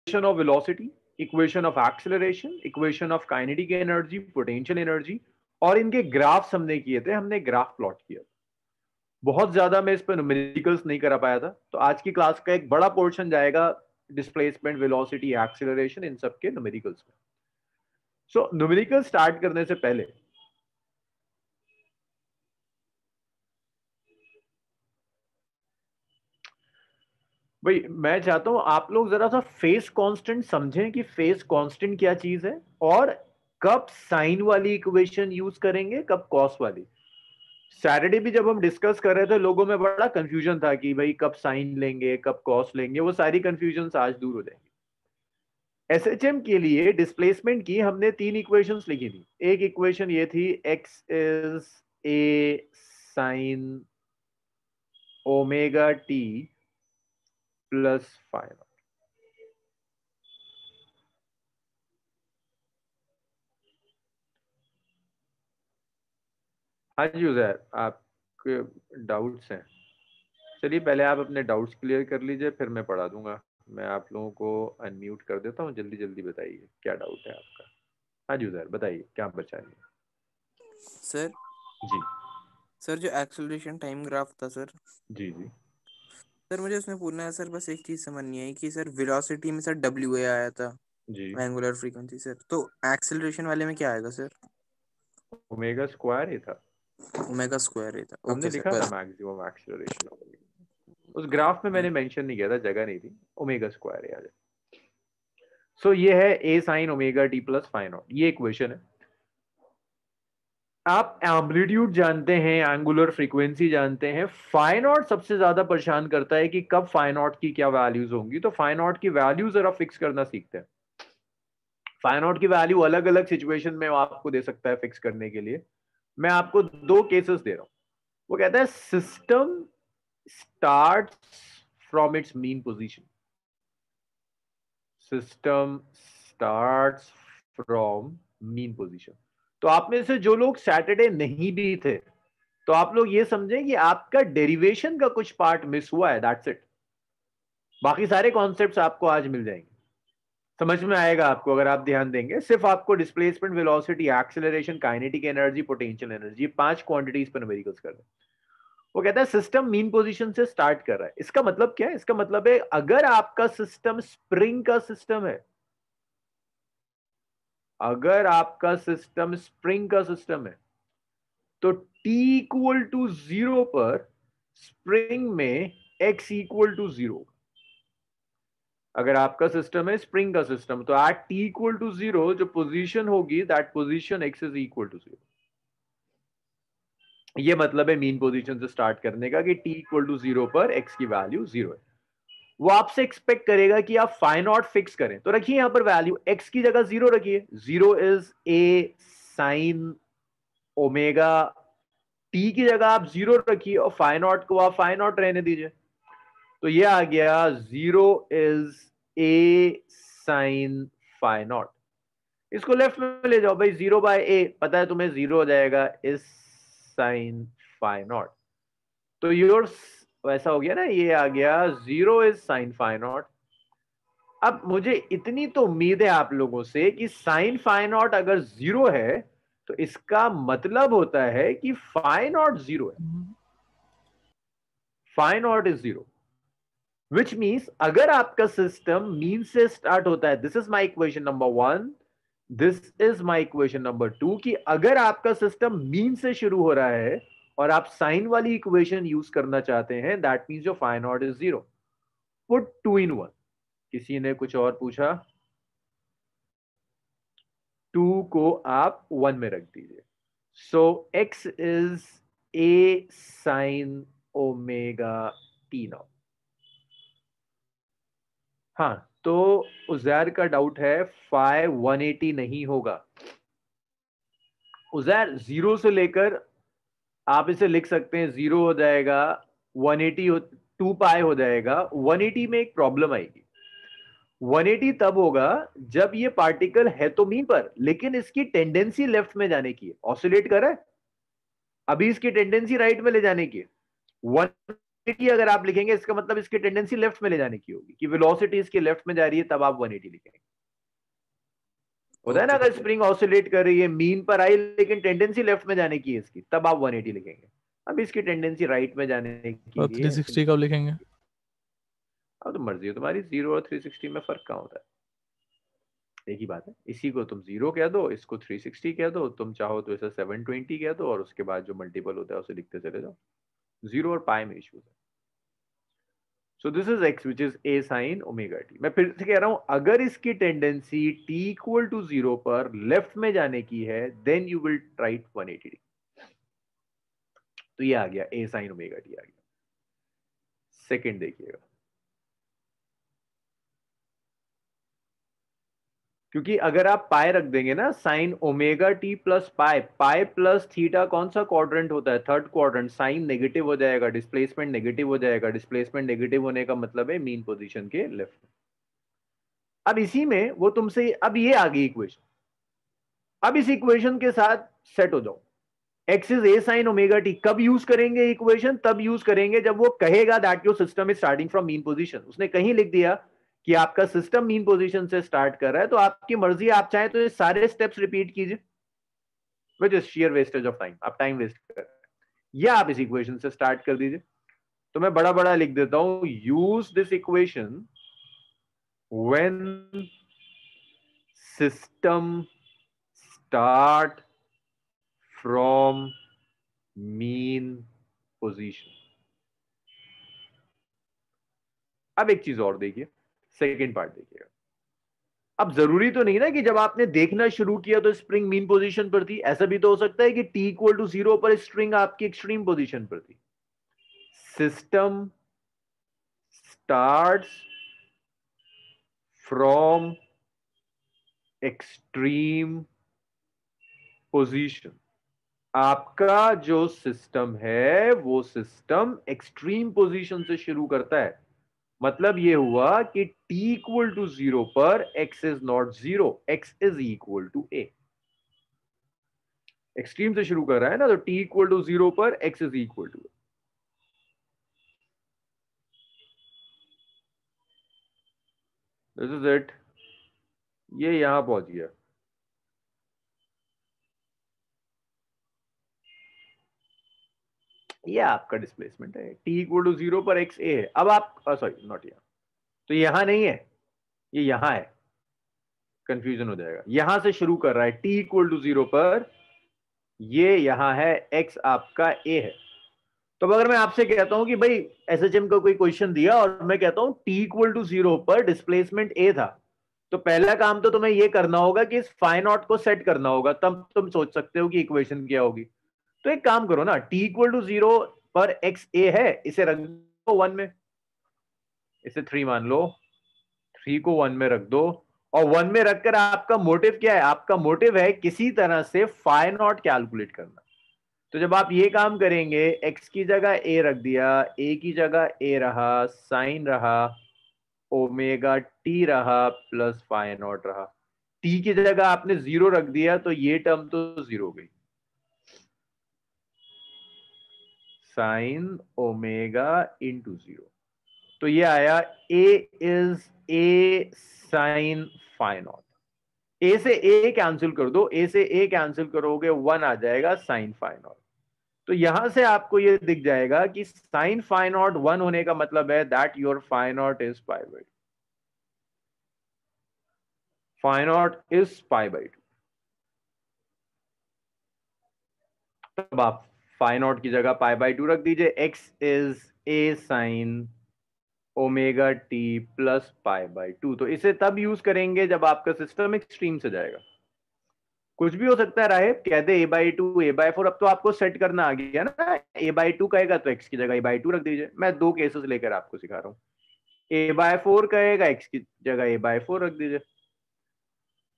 Equation of velocity, equation of acceleration, equation of kinetic energy, potential energy, और इनके graphs हमने किए थे, हमने ग्राफ प्लॉट किया। बहुत ज्यादा मैं इस पर न्यूमेरिकल्स नहीं करा पाया था, तो आज की क्लास का एक बड़ा पोर्शन जाएगा डिस्प्लेसमेंट, वेलोसिटी, एक्सेलरेशन, इन सब के न्यूमेरिकल्स में। सो न्यूमेरिकल स्टार्ट करने से पहले भाई मैं चाहता हूं आप लोग जरा सा फेस कांस्टेंट समझें कि फेस कांस्टेंट क्या चीज है, और कब साइन वाली इक्वेशन यूज करेंगे, कब कॉस वाली। सैटरडे भी जब हम डिस्कस कर रहे थे, लोगों में बड़ा कंफ्यूजन था कि भाई कब साइन लेंगे, कब कॉस लेंगे। वो सारी कंफ्यूजन आज दूर हो जाएंगी। एसएचएम के लिए डिस्प्लेसमेंट की हमने तीन इक्वेशंस लिखी थी। एक इक्वेशन ये थी, x is a sine omega t plus five. हाँ जी उजैर, आपके डाउट्स हैं? चलिए पहले आप अपने डाउट्स क्लियर कर लीजिए, फिर मैं पढ़ा दूंगा। मैं आप लोगों को अनम्यूट कर देता हूँ, जल्दी जल्दी बताइए क्या डाउट है आपका। हाँ जी उजैर बताइए क्या बचाएंगे। सर जी सर जो एक्सेलरेशन टाइम ग्राफ था सर, जी जी सर मुझे उसमें पूछना है सर, बस एक चीज समझ नहीं आई कि सर वेलोसिटी में सर डब्ल्यू ए आया था, जी। एंगुलर फ्रीक्वेंसी सर, तो एक्सेलरेशन वाले में क्या आएगा सर? ओमेगा स्क्वायर ही था, ओमेगा स्क्वायर है था। हमने ओके सर, लिखा था बस। Maximum acceleration of omega. उस ग्राफ में मैंने मेंशन नहीं किया था, जगह नहीं थी। ओमेगा स्क्वायर है। सो ये है a sine omega t plus phi naught, ये इक्वेशन है। आप एम्पलीट्यूड जानते हैं, एंगुलर फ्रीक्वेंसी जानते हैं। फाइ नॉट सबसे ज्यादा परेशान करता है कि कब फाइ नॉट की क्या वैल्यूज होंगी। तो फाइ नॉट की वैल्यू जरा फिक्स करना सीखते हैं। फाइ नॉट की वैल्यू अलग अलग सिचुएशन में आपको दे सकता है फिक्स करने के लिए। मैं आपको दो केसेस दे रहा हूं। वो कहता है system starts from its mean position. System starts from mean position. तो आप में से जो लोग सैटरडे नहीं भी थे, तो आप लोग ये समझें कि आपका डेरिवेशन का कुछ पार्ट मिस हुआ है, दैट्स इट। बाकी सारे कॉन्सेप्ट्स आपको आज मिल जाएंगे, समझ में आएगा आपको अगर आप ध्यान देंगे। सिर्फ आपको displacement, velocity, acceleration, kinetic energy, potential energy, पांच क्वांटिटीज पर न्यूमेरिकल्स कर रहे हैं। वो कहता है सिस्टम मीन पोजीशन से स्टार्ट कर रहा है। इसका मतलब क्या है? इसका मतलब है अगर आपका सिस्टम स्प्रिंग का सिस्टम है, अगर आपका सिस्टम स्प्रिंग का सिस्टम है, तो t इक्वल टू जीरो पर स्प्रिंग में x इक्वल टू जीरो। अगर आपका सिस्टम है स्प्रिंग का सिस्टम, तो at t equal to zero जो पोजीशन होगी, that position x is equal to zero. ये मतलब है मीन पोजीशन से स्टार्ट करने का कि t इक्वल टू जीरो पर x की वैल्यू जीरो है। वो आपसे एक्सपेक्ट करेगा कि आप फाइ नॉट फिक्स करें, तो रखिए यहां पर वैल्यू x की जगह जीरो रखिए। Zero is a sine omega, T की जगह आप जीरो रखिए और फाइ नॉट को आप फाइ नॉट रहने दीजिए। तो ये आ गया zero is a sine phi naught. इसको लेफ्ट में ले जाओ भाई, जीरो बाय ए पता है तुम्हें, जीरो हो जाएगा इस साइन फाइ नॉट। तो योर वैसा हो गया ना, ये आ गया zero is sine phi naught. अब मुझे इतनी तो उम्मीद है आप लोगों से कि साइन फाइ नॉट अगर जीरो है, तो इसका मतलब होता है कि फाइ नॉट जीरो है। Phi naught is zero, which means अगर आपका सिस्टम मीन से स्टार्ट होता है, this is my equation number one, this is my equation number two, कि अगर आपका सिस्टम मीन से शुरू हो रहा है और आप साइन वाली इक्वेशन यूज करना चाहते हैं, that means your phi naught is zero. Put two in one. किसी ने कुछ और पूछा? टू को आप वन में रख दीजिए। So x is a sine omega t naught. हाँ, तो उजैर का डाउट है फाइ 180 नहीं होगा। उजैर जीरो से लेकर आप इसे लिख सकते हैं, जीरो हो जाएगा, 180 हो, 2 पाई हो जाएगा। 180 में एक प्रॉब्लम आएगी। 180 तब होगा जब ये पार्टिकल है तो मीन पर, लेकिन इसकी टेंडेंसी लेफ्ट में जाने की है, ऑसिलेट कर रहा है। अभी इसकी टेंडेंसी राइट में ले जाने की है। 180 अगर आप लिखेंगे इसका मतलब इसकी टेंडेंसी लेफ्ट में ले जाने की होगी, कि वेलोसिटी इसके लेफ्ट में जा रही है, तब आप 180 लिखेंगे। होता है ना, ओके अगर स्प्रिंग ऑसिलेट कर रही है, मीन पर आई लेकिन टेंडेंसी लेफ्ट में जाने की है इसकी, तब आप 180 लिखेंगे। अब इसकी टेंडेंसी राइट में जाने की और है, 360 कब लिखेंगे? अब तो मर्जी है तुम्हारी, 0 और 360 में फर्क कहाँ होता है, एक ही बात है। इसी को तुम 0 कह दो, इसको 360 कह दो, तुम चाहो तो इसे 720 कह दो, और उसके बाद जो मल्टीपल होता है उसे लिखते चले जाओ। 0 और पाई में इश्यूज है। So this is x which is a sin omega t। मैं फिर से कह रहा हूं, अगर इसकी टेंडेंसी t इक्वल टू 0 पर लेफ्ट में जाने की है, then you will write 180 degree. तो ये आ गया a sin ओमेगा t आ गया। सेकंड देखिएगा, क्योंकि अगर आप पाई रख देंगे ना, sign omega t plus pi, पाई प्लस थीटा कौन सा क्वाड्रेंट होता है, थर्ड क्वाड्रेंट, साइन नेगेटिव हो जाएगा, डिस्प्लेसमेंट नेगेटिव हो जाएगा, डिस्प्लेसमेंट नेगेटिव होने का मतलब है मीन पोजीशन के लेफ्ट। अब इसी में वो तुमसे, अब ये आ गई इक्वेशन, अब इस इक्वेशन के साथ सेट हो जाओ। X is a sine omega T कब यूज करेंगे इक्वेशन, तब यूज करेंगे जब वो कहेगा that your system is starting from mean position. उसने कहीं लिख दिया कि आपका सिस्टम मीन पोजीशन से स्टार्ट कर रहा है, तो आपकी मर्जी, आप चाहें तो ये सारे स्टेप्स रिपीट कीजिए, which is share wastage of time, आप टाइम वेस्ट कर रहे हैं, या आप इस इक्वेशन से स्टार्ट कर दीजिए। तो मैं बड़ा बड़ा लिख देता हूं, use this equation when system start from mean position. अब एक चीज और देखिए, सेकेंड पार्ट देखिएगा। अब जरूरी तो नहीं ना कि जब आपने देखना शुरू किया तो स्प्रिंग मीन पोजीशन पर थी, ऐसा भी तो हो सकता है कि t इक्वल टू 0 पर स्प्रिंग आपकी एक्सट्रीम पोजीशन पर थी। System starts from extreme position. आपका जो सिस्टम है वो सिस्टम एक्सट्रीम पोजीशन से शुरू करता है। मतलब ये हुआ कि t इक्वल टू 0 पर x is not 0, x is equal to a। Extreme से शुरू कर रहा है ना, तो t इक्वल टू 0 पर x is equal to a। This is it, ये यहां पहुंच गया। ये आपका डिस्प्लेसमेंट है, t इक्वल टू 0 पर x a है। अब आप, सॉरी नॉट यहां, तो यहां नहीं है, ये यहां है, कंफ्यूजन हो जाएगा। यहां से शुरू कर रहा है t इक्वल टू 0 पर, ये यहां है, x आपका a है। तो अगर मैं आपसे कहता हूं कि भाई एसएचएम का कोई क्वेश्चन दिया और मैं कहता हूं t इक्वल टू 0 पर डिस्प्लेसमेंट a था, तो पहला काम तो तुम्हें ये करना होगा कि इस फाई नॉट को सेट करना होगा, तब तुम सोच सकते हो कि इक्वेशन क्या होगी। तो एक काम करो ना, t इक्वल टू 0 पर x a है, इसे रख दो 1 में, इसे 3 मान लो, 3 को 1 में रख दो, और 1 में रखकर आपका मोटिव क्या है, आपका मोटिव है किसी तरह से फाई नॉट कैलकुलेट करना। तो जब आप ये काम करेंगे, x की जगह a रख दिया, a की जगह a रहा, साइन रहा, ओमेगा t रहा, प्लस फाई नॉट रहा, t की जगह आपने 0 रख दिया, तो ये टर्म तो 0 गई, साइन ओमेगा इंटू 0। तो ये आया a is a sine phi naught. a से a कैंसिल कर दो, a से a कैंसिल करोगे 1 आ जाएगा साइन फाई नॉट। तो यहां से आपको ये दिख जाएगा कि साइन फाई नॉट 1 होने का मतलब है that your phi naught is pi by two, phi naught is pi by two. तब आप फाई नॉट की जगह पाई बाई टू रख दीजिए, x is a sign omega t plus pi by to. तो इसे तब यूज करेंगे जब आपका सिस्टम एक्सट्रीम से जाएगा। कुछ भी हो सकता है राहे, कहते a by two, a by 4, अब तो आपको सेट करना आ गया ना, a बाई 2 कहेगा तो x की जगह a बाई 2 रख दीजिए। मैं 2 केसेस लेकर आपको सिखा रहा हूं, a बाय 4 कहेगा, x की जगह a बाय 4 रख दीजिए।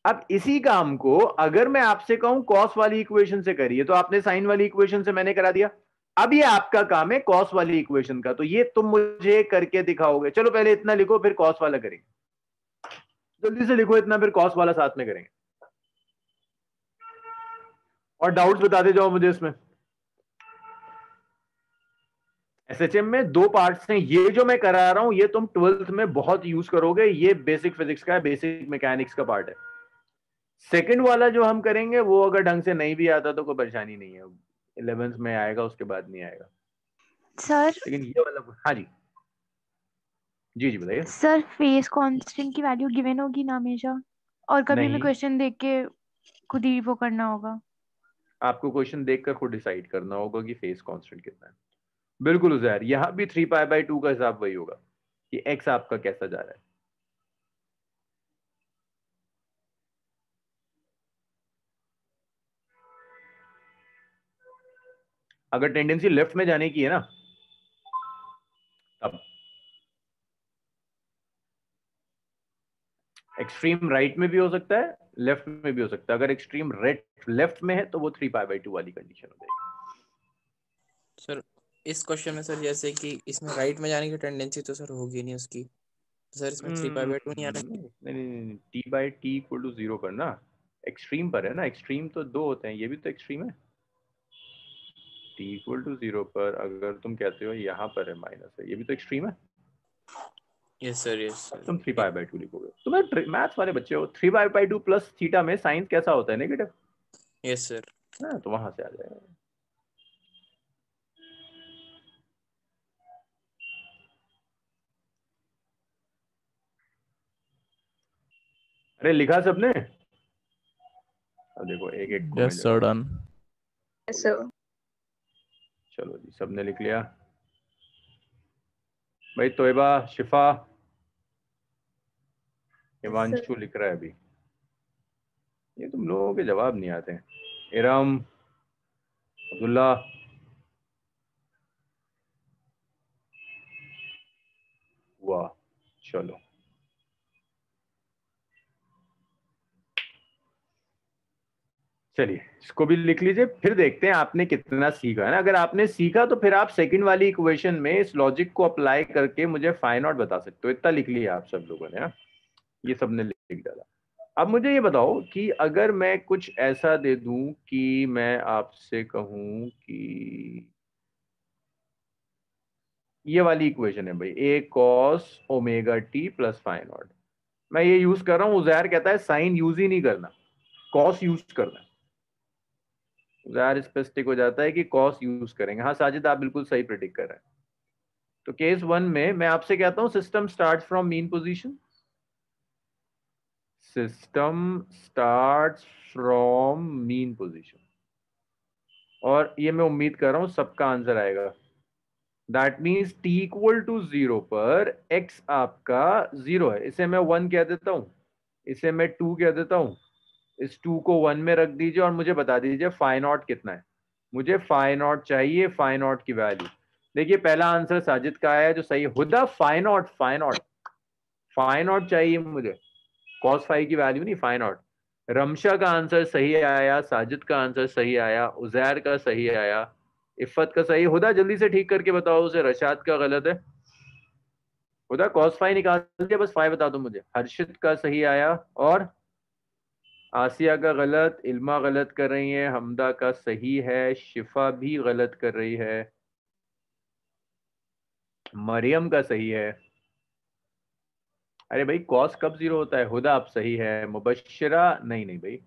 अब इसी काम को अगर मैं आपसे कहूं कॉस वाली इक्वेशन से करिए, तो आपने साइन वाली इक्वेशन से मैंने करा दिया, अब ये आपका काम है कॉस वाली इक्वेशन का, तो ये तुम मुझे करके दिखाओगे। चलो पहले इतना लिखो, फिर कॉस वाला करेंगे, जल्दी से लिखो इतना, फिर कॉस वाला साथ में करेंगे। और डाउट्स बताते जाओ मुझे इसमें। एसएचएम में दो पार्ट्स हैं, ये जो मैं करा रहा हूं ये तुम 12th में बहुत यूज करोगे, ये बेसिक फिजिक्स का है, बेसिक मैकेनिक्स का पार्ट है। सेकंड वाला जो हम करेंगे वो अगर ढंग से नहीं भी आता तो कोई परेशानी नहीं है, 11th में आएगा, उसके बाद नहीं आएगा सर। लेकिन ये वाला, हाँ जी जी जी बताइए। सर फेस कांस्टेंट की वैल्यू गिवन होगी ना हमेशा, और कभी हमें नहीं, क्वेश्चन देख के खुद ही वो करना होगा? आपको क्वेश्चन देखकर खुद डिसाइड करना होगा कि फेस कांस्टेंट कितना है। बिल्कुल उजैर, यहाँ भी 3π/2 का हिसाब वही होगा कि एक्स आपका कैसा जा रहा है। अगर टेंडेंसी लेफ्ट में जाने की है ना, तब एक्सट्रीम राइट में भी हो सकता है, लेफ्ट में भी हो सकता है। अगर एक्सट्रीम लेफ्ट में है तो वो 3π/2 वाली कंडीशन हो जाएगी। सर इस क्वेश्चन में सर जैसे कि इसमें राइट में जाने की टेंडेंसी तो सर होगी नहीं उसकी, तो सर इसमें 3π/2 नहीं आना चाहिए। नहीं, t/t इक्वल टू 0 पर ना, एक्सट्रीम पर है ना, एक्सट्रीम तो दो होते हैं, ये भी तो एक्सट्रीम है। t इक्वल टू 0 पर अगर तुम कहते हो यहाँ पर है माइनस है, ये भी तो एक्सट्रीम है। यस सर, यस अब सर। तुम 3π/2 लिखोगे, तुम्हें मैथ्स वाले बच्चे हो, 3π/2 प्लस थीटा में साइन कैसा होता है, नेगेटिव। Yes sir. हाँ तो वहां से आ जाएगा। अरे लिखा सबने, अब देखो एक एक को मैं यस सर, जवाब। डन। सर चलो जी, सबने लिख लिया भाई। तोयबा, शिफा, हिमांशु लिख रहा है अभी। ये तुम लोगों के जवाब नहीं आते हैं। इरम, अब्दुल्ला, वाह, चलो चलिए इसको भी लिख लीजिए, फिर देखते हैं आपने कितना सीखा है ना। अगर आपने सीखा तो फिर आप सेकंड वाली इक्वेशन में इस लॉजिक को अप्लाई करके मुझे फाइंड आउट बता सकते हो। इतना लिख लिया आप सब लोगों ने, ये सबने लिख डाला। अब मुझे ये बताओ कि अगर मैं कुछ ऐसा दे दूं कि मैं आपसे कहूं कि ये वाली इक्वेशन है भाई, a cos omega t plus five not, मैं ये यूज कर रहा हूं, उजैर कहता है साइन यूज ही नहीं करना, कॉस यूज करना है। उजैर स्पेसिफिक हो जाता है कि कॉस यूज करेंगे। हाँ साजिद, आप बिल्कुल सही प्रेडिक्ट कर रहे हैं। तो केस 1 में मैं आपसे कहता हूं system start from mean position, system start from mean position, और ये मैं उम्मीद कर रहा हूं सबका आंसर आएगा। That means t equal to 0 पर x आपका 0 है, इसे मैं 1 कह देता हूं, इसे मैं 2 कह देता हूं, इस 2 को 1 में रख दीजिए और मुझे बता दीजिए फाइ नॉट कितना है। मुझे फाइ नॉट चाहिए, फाइ नॉट की वैल्यू। देखिए पहला आंसर साजिद का आया जो सही है। Huda phi naught, phi naught, phi naught चाहिए मुझे, कॉस फाई की वैल्यू नहीं, फाइ नॉट। रमशा का आंसर सही आया, साजिद का आंसर सही आया, उजैर का सही आया, इफ़त का सही। हुदा जल्दी से ठीक करके बताओ उसे, रशाद का गलत है। हुदा कॉस फाई निकाल दिया, बस फाई बता दो मुझे। हर्षित का सही आया, और आसिया का गलत, इल्मा गलत कर रही है, हमदा का सही है, शिफा भी गलत कर रही है, मरियम का सही है। अरे भाई कॉस कब 0 होता है? हुदा आप सही है, मुबश्शिरा नहीं नहीं भाई।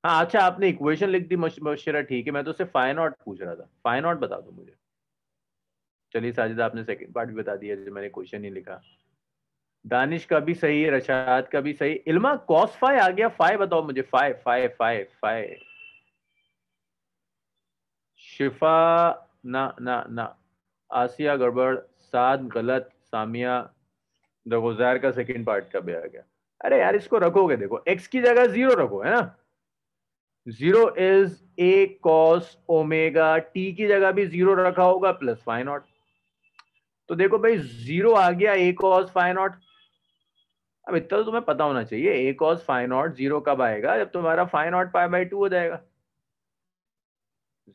हाँ अच्छा, आपने इक्वेशन लिख दी मुबश्शिरा, ठीक है, मैं तो सिर्फ फाइ नॉट पूछ रहा था, फाइ नॉट बता दो मुझे। चलिए साजिद, आपने सेकंड पार्ट भी बता दिया जो मैंने क्वेश्चन नहीं लिखा। दानिश का भी सही है, रशाद का भी सही। इल्मा कॉस फाइ आ गया, फाइ बताओ मुझे, फाइ फाइ फाइ फाइ। शिफा ना ना ना, आसिया गड़बड़, साद गलत, सामिया, गुजार का सेकंड पार्ट का भी आ गया। अरे यार इसको रखोगे, देखो एक्स की जगह 0 रखो, है ना। 0 is a cos omega, T की जगह भी 0 रखा होगा प्लस फाइ नॉट। तो देखो भाई 0 आ गया a cos फाइ नॉट। अब इतना तो तुम्हें पता होना चाहिए, a cos फाइ नॉट 0 कब आएगा? जब तुम्हारा फाइ नॉट π/2 हो जाएगा।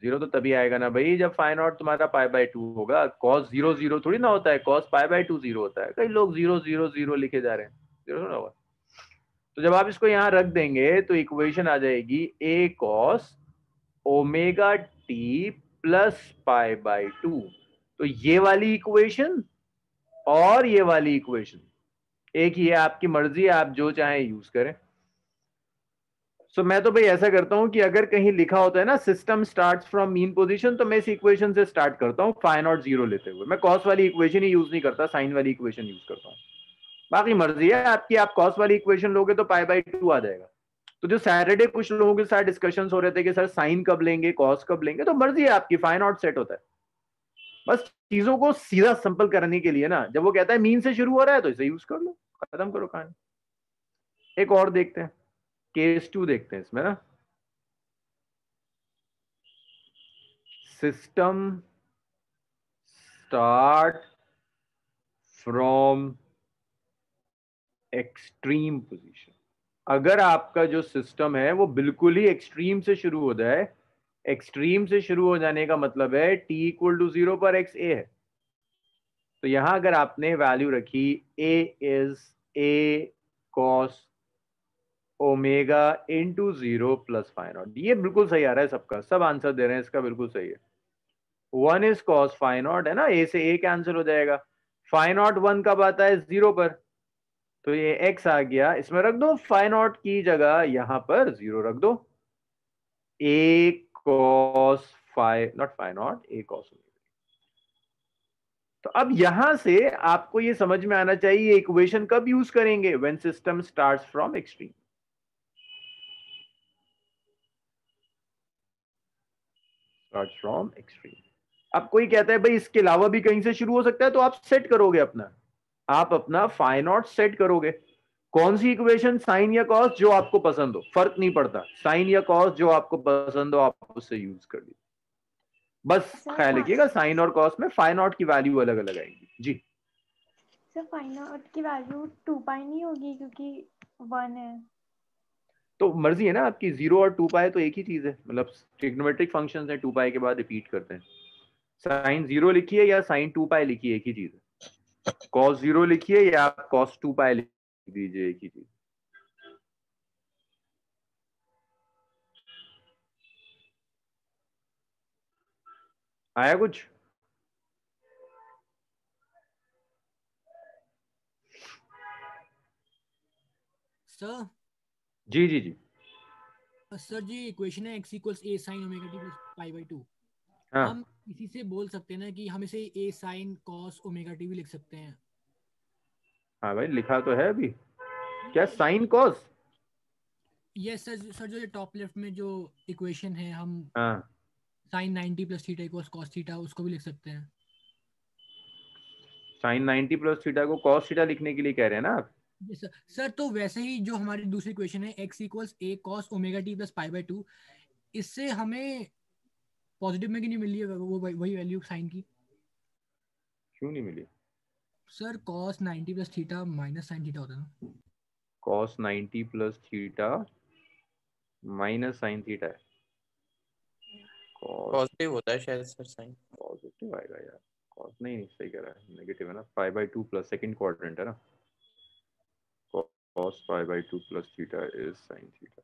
0 तो तभी आएगा ना भाई जब फाइ नॉट तुम्हारा π/2 होगा। cos 0 0 थोड़ी ना होता है, cos π/2 0 होता है। कई लोग 0 0 0 लिखे जा रहे हैं, 0 थोड़ा होगा। तो जब आप इसको यहां रख देंगे तो इक्वेशन आ जाएगी a cos omega t plus π/2। तो ये वाली इक्वेशन और ये वाली इक्वेशन एक ही है, आपकी मर्जी है, आप जो चाहें यूज करें। सो मैं तो भाई ऐसा करता हूं कि अगर कहीं लिखा होता है ना system starts from mean position, तो मैं इस इक्वेशन से स्टार्ट करता हूं फाई नॉट जीरो लेते हुए। मैं कॉस वाली इक्वेशन ही यूज नहीं करता, साइन वाली इक्वेशन यूज करता हूं। बाकी मर्जी है आपकी, आप कॉस वाली इक्वेशन लोगे तो पाई बाई 2 आ जाएगा। तो जो सैटरडे कुछ लोगों के साथ डिस्कशंस हो रहे थे कि सर साइन कब लेंगे, कॉस कब लेंगे, तो मर्जी है आपकी, फाई नॉट सेट होता है। बस चीजों को सीधा सिंपल करने के लिए ना, जब वो कहता है मीन से शुरू हो रहा है तो इसे यूज कर लो, खत्म करो कहानी। एक और देखते हैं, केस 2 देखते हैं इसमें ना। System start from extreme position. अगर आपका जो सिस्टम है वो बिल्कुल ही एक्सट्रीम से शुरू हो जाए, एक्सट्रीम से शुरू हो जाने का मतलब है t इक्वल टू 0 पर x a है। तो यहां अगर आपने वैल्यू रखी a is a cos omega into 0 plus phi naught, ये बिल्कुल सही आ रहा है, सबका सब आंसर दे रहे हैं, इसका बिल्कुल सही है। 1 इज कॉस फाई नॉट है ना, a से a कैंसिल हो जाएगा। फाई नॉट 1 कब आता है, 0 पर, तो ये x आ गया, इसमें रख दो फाई नॉट की जगह यहां पर 0 रख दो। a cos phi naught phi naught a cos। तो अब यहां से आपको ये समझ में आना चाहिए इक्वेशन कब यूज करेंगे, when system starts from extreme. Starts from extreme. अब कोई कहता है भाई इसके अलावा भी कहीं से शुरू हो सकता है, तो आप सेट करोगे अपना, आप अपना फाई नॉट सेट करोगे। कौन सी इक्वेशन, साइन या कॉस, जो आपको पसंद हो, फर्क नहीं पड़ता, साइन या कॉस जो आपको पसंद हो आप उससे यूज कर लीजिए। बस सर ख्याल रखिएगा साइन और कॉस में फाई नॉट की वैल्यू अलग अलग आएगी जी। सर फाई नॉट की वैल्यू 2 पाई नहीं होगी क्योंकि 1 है। तो मर्जी है ना आपकी, 0 और 2 पाई तो एक ही चीज है, मतलब ट्रिग्नोमेट्रिक फंक्शंस है, 2 पाई के बाद रिपीट करते हैं। साइन 0 लिखिए या साइन 2 पाई लिखिए, एक ही चीज है। कॉस 0 लिखिए या कॉस 2 पाई लिख दीजिए, एक ही चीज। आया कुछ? सर जी जी जी। सर जी इक्वेशन है x equals a sign omega t plus pi by 2। हाँ हम इसी से बोल सकते हैं ना कि हम इसे a sine cos omega T भी लिख सकते हैं। हाँ भाई लिखा तो है अभी, क्या नहीं, साइन कॉस। ये सर सर जो ये टॉप लेफ्ट में जो इक्वेशन है हम हाँ sine 90 plus theta equals cos theta उसको भी लिख सकते हैं। साइन 90 प्लस थीटा को कॉस थीटा लिखने के लिए कह रहे हैं ना आप? जी सर। सर तो वैसे ही जो हमारी दूसरी इक्वेशन है x equals a cos omega t plus pi by 2, इससे हमें पॉजिटिव में की नहीं मिल रही है वो वही वैल्यू साइन की। क्यों नहीं मिली? Sir cos 90 plus theta minus sine theta होता है ना। Cos 90 plus theta minus sine theta है, कॉस पॉजिटिव होता है शायद सर साइन। पॉजिटिव आएगा यार। कॉस नहीं नहीं सही कह रहा है, नेगेटिव है ना, pi by 2 plus second quadrant है ना, cos pi by 2 plus theta is sin theta.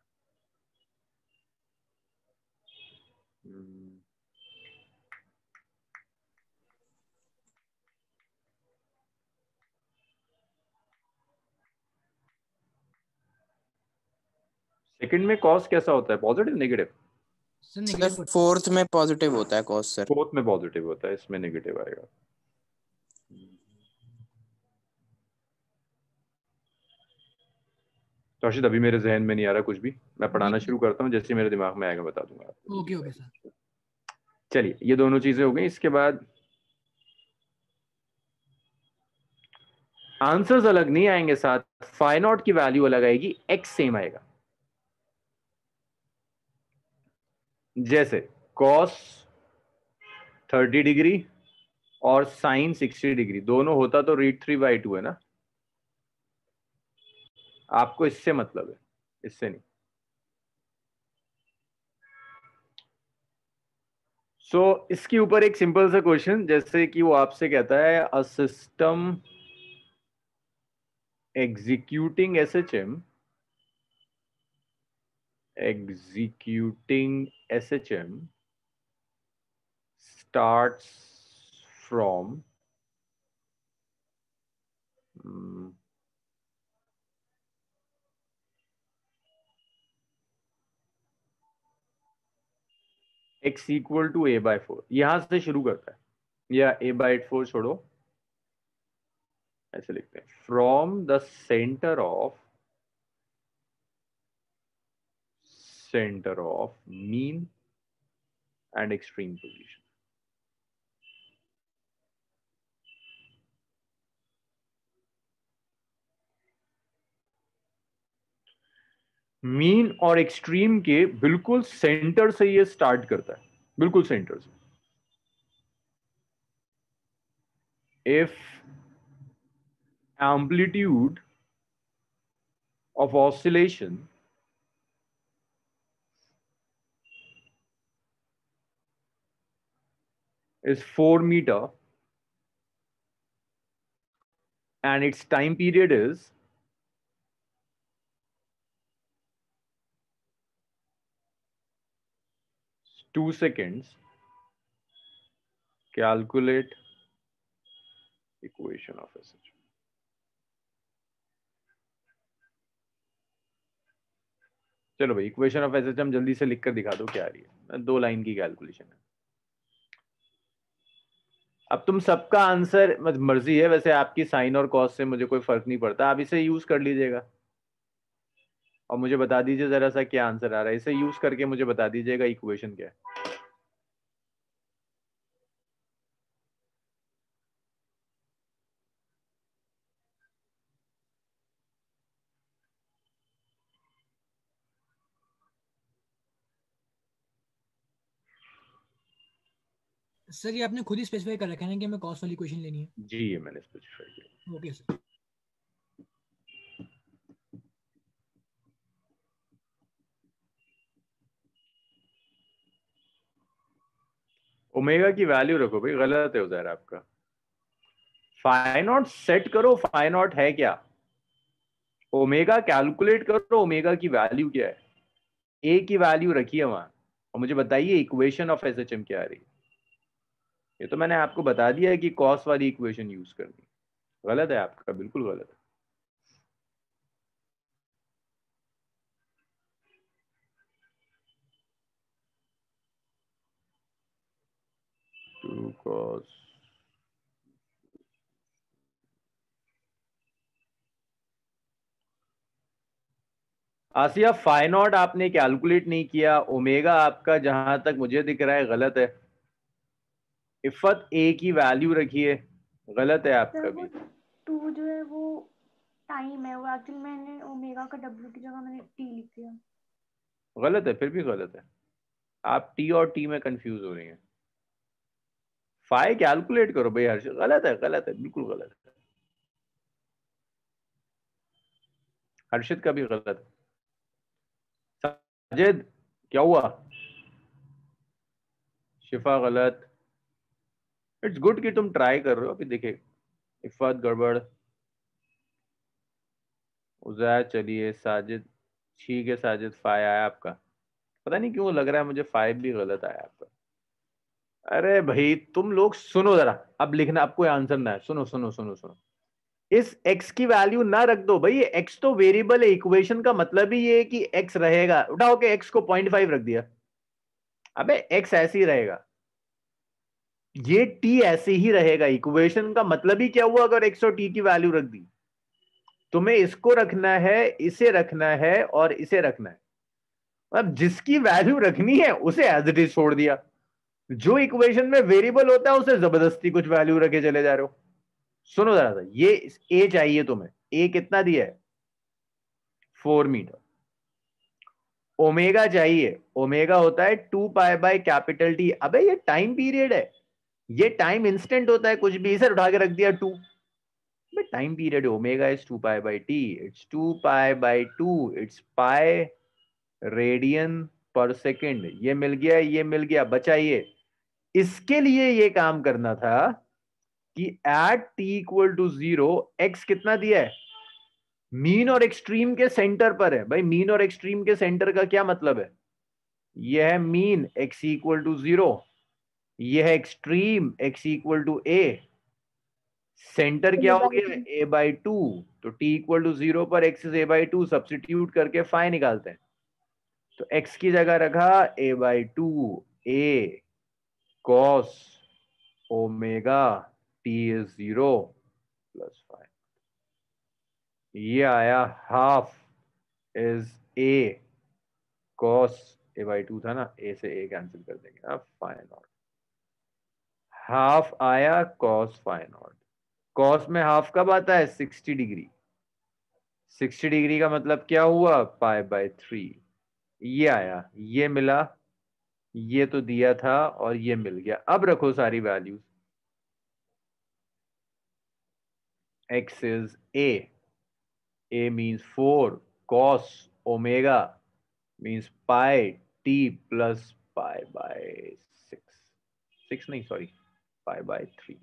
Second में cos कैसा होता है, positive negative? Sir sir negative होता फोर्थ में पॉजिटिव होता है कॉस सर। फोर्थ में पॉजिटिव होता है, इसमें नेगेटिव आएगा। तो अर्षित अभी मेरे जहन में नहीं आ रहा कुछ भी, मैं है। पढ़ाना जी शुरू करता हूँ, जैसे मेरे दिमाग में आएगा बता दूंगा आपको। Okay okay sir. चलिए ये दोनों चीजें हो गई, इसके बाद आंसर्स अलग नहीं आएंगे, साथ फाई नॉट की वैल्यू अलग आएगी, एक्स सेम आएगा। जैसे कॉस 30 डिग्री और साइन 60 डिग्री दोनों होता तो √3/2 है ना, आपको इससे मतलब है, इससे नहीं। इसके ऊपर एक सिंपल सा क्वेश्चन, जैसे कि वो आपसे कहता है a system executing SHM starts from x equal to a/4, यहां से शुरू करता है, या a/4 छोड़ो, ऐसे लिखते हैं, from the centre of mean and extreme position. Mean और एक्सट्रीम के बिल्कुल सेंटर से ये स्टार्ट करता है, बिल्कुल सेंटर से। If amplitude of oscillation is 4 meter and its time period is 2 seconds, calculate equation of SH। चलो भाई, इक्वेशन ऑफ SH हम जल्दी से लिखकर दिखा दो क्या आ रही है, 2 लाइन की कैलकुलेशन है। अब तुम सबका आंसर मर्जी है, वैसे आपकी साइन और कॉस से मुझे कोई फर्क नहीं पड़ता, आप इसे यूज कर लीजिएगा और मुझे बता दीजिए जरा सा क्या आंसर आ रहा है। इसे यूज करके मुझे बता दीजिएगा इक्वेशन क्या है। सर ये आपने खुद ही स्पेसिफाई कर रखा है ना कि हमें कॉस वाली इक्वेशन लेनी है? जी, ये मैंने स्पेसिफाई किया। Okay sir. ओमेगा की वैल्यू रखो भाई, गलत है उधर आपका। फाई नॉट सेट करो, फाई नॉट है क्या, ओमेगा कैलकुलेट करो, ओमेगा की वैल्यू क्या है, ए की वैल्यू रखिए वहां और मुझे बताइए इक्वेशन ऑफ SHM क्या आ रही है। ये तो मैंने आपको बता दिया है कि कॉस वाली इक्वेशन यूज करनी, गलत है आपका, बिल्कुल गलत है। टू कॉस आसिया, फाई नॉट आपने कैलकुलेट नहीं किया, ओमेगा आपका जहां तक मुझे दिख रहा है गलत है। इफ़त ए की वैल्यू रखिए, गलत है आपका सर वो भी। 2 जो है वो टाइम है, वो एक्चुअली मैंने ओमेगा का W की जगह मैंने T लिख दिया। गलत है, फिर भी गलत है, आप टी और टी में कंफ्यूज हो रही हैं। फाई कैलकुलेट करो भाई हर्ष, गलत है, गलत है, बिल्कुल गलत है। हर्षित का भी गलत है। साजिद क्या हुआ, शिफा गलत। इट्स गुड कि तुम ट्राई कर रहे हो। अभी देखिए, इफ़त गड़बड़, उजैर, चलिए साजिद ठीक है, साजिद फाइव आया आपका, पता नहीं क्यों लग रहा है मुझे 5 भी गलत आया आपका। अरे भाई तुम लोग सुनो जरा, अब लिखना, अब कोई आंसर ना है, सुनो सुनो सुनो सुनो, इस x की वैल्यू ना रख दो भाई, x तो वेरिएबल है, इक्वेशन का मतलब ही ये है कि x रहेगा। उठाओ के x को 0.5 रख दिया, अबे x ऐसे ही रहेगा, ये t ऐसे ही रहेगा, इक्वेशन का मतलब ही क्या हुआ अगर x और t की वैल्यू रख दी। तुम्हें इसको रखना है, इसे रखना है और इसे रखना है, अब जिसकी वैल्यू रखनी है उसे एज इट इज छोड़ दिया, जो इक्वेशन में वेरिएबल होता है उसे जबरदस्ती कुछ वैल्यू रखे चले जा रहे हो। सुनो जरा सा, ये ए चाहिए तुम्हें, ए कितना दिया है 4 मीटर, ओमेगा चाहिए, ओमेगा होता है 2 पाई बाय कैपिटल टी। अबे ये टाइम पीरियड है, ये टाइम इंस्टेंट होता है, कुछ भी इसे उठा के रख दिया 2, टाइम पीरियड है, omega is 2 pi by T, it's 2 pi by 2, it's pi radian पर सेकेंड। ये मिल गया, ये मिल गया, बचाइए। इसके लिए ये काम करना था कि at t equal to 0 x कितना दिया है, मीन और एक्सट्रीम के सेंटर पर है। भाई मीन और एक्सट्रीम के सेंटर का क्या मतलब है, यह है मीन, एक्स इक्वल टू 0, ये है extreme x equal to a, centre क्या हो गया a/2, तो t इक्वल टू 0 पर x इज a/2, सब्स्टिट्यूट करके फाई निकालते हैं। तो x की जगह रखा a/2 a cos omega t is 0 plus phi, ये आया half is a cos a/2 था ना, a से a कैंसिल कर देंगे, अब फाई नॉट, हाफ आया cos फाई नॉट। cos में हाफ कब आता है? 60 डिग्री। 60 डिग्री का मतलब क्या हुआ? π/3। ये आया, ये मिला, ये तो दिया था और ये मिल गया। अब रखो सारी values. x is a means 4 cos omega means pi t plus π/6 नहीं सॉरी π/3।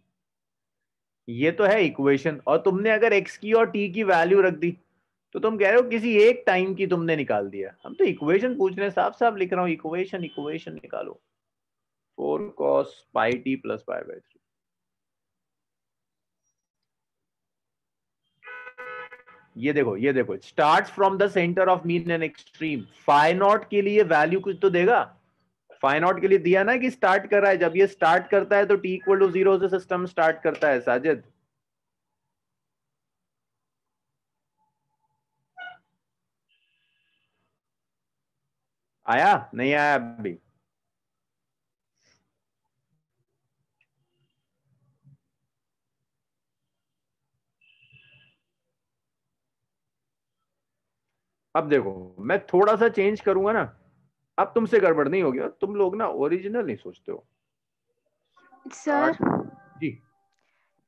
ये तो है इक्वेशन, और तुमने अगर x की और t की वैल्यू रख दी तो तुम कह रहे हो किसी एक टाइम की तुमने निकाल दिया। हम तो इक्वेशन पूछ रहे हैं, साफ साफ लिख रहा हूं, इक्वेशन इक्वेशन निकालो। 4 cos pi t plus π/3। ये देखो, ये देखो, starts from the centre of mean and extreme. Phi naught के लिए वैल्यू कुछ तो देगा। फाई नॉट के लिए दिया ना कि स्टार्ट कर रहा है, जब ये स्टार्ट करता है तो t इक्वल टू 0 से सिस्टम स्टार्ट करता है। साजिद आया नहीं आया अभी? अब देखो, मैं थोड़ा सा चेंज करूंगा ना, अब तुमसे गड़बड़ नहीं होगी। तुम लोग ना ओरिजिनल नहीं सोचते हो। सर जी,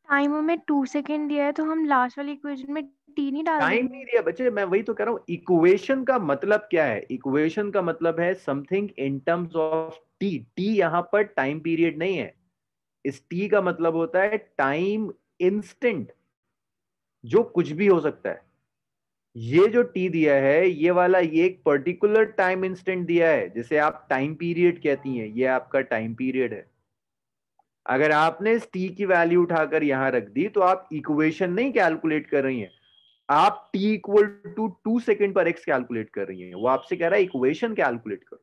टाइम में 2 सेकेंड दिया है तो हम लास्ट वाली इक्वेशन में टी नहीं डाल टाइम देंगे? नहीं दिया बच्चे, मैं वही तो कह रहा हूं। इक्वेशन का मतलब क्या है? इक्वेशन का मतलब है something in terms of T. T यहां पर टाइम पीरियड नहीं है। इस टी का मतलब होता है टाइम इंस्टेंट, जो कुछ भी हो सकता है। ये जो टी दिया है ये वाला, ये एक पर्टिकुलर टाइम इंस्टेंट दिया है, जिसे आप टाइम पीरियड कहती हैं। ये आपका टाइम पीरियड है। अगर आपने इस टी की वैल्यू उठाकर यहां रख दी तो आप इक्वेशन नहीं कैलकुलेट कर रही हैं, आप t इक्वल टू 2 सेकेंड पर x कैलकुलेट कर रही हैं। वो आपसे कह रहा है इक्वेशन कैलकुलेट करो।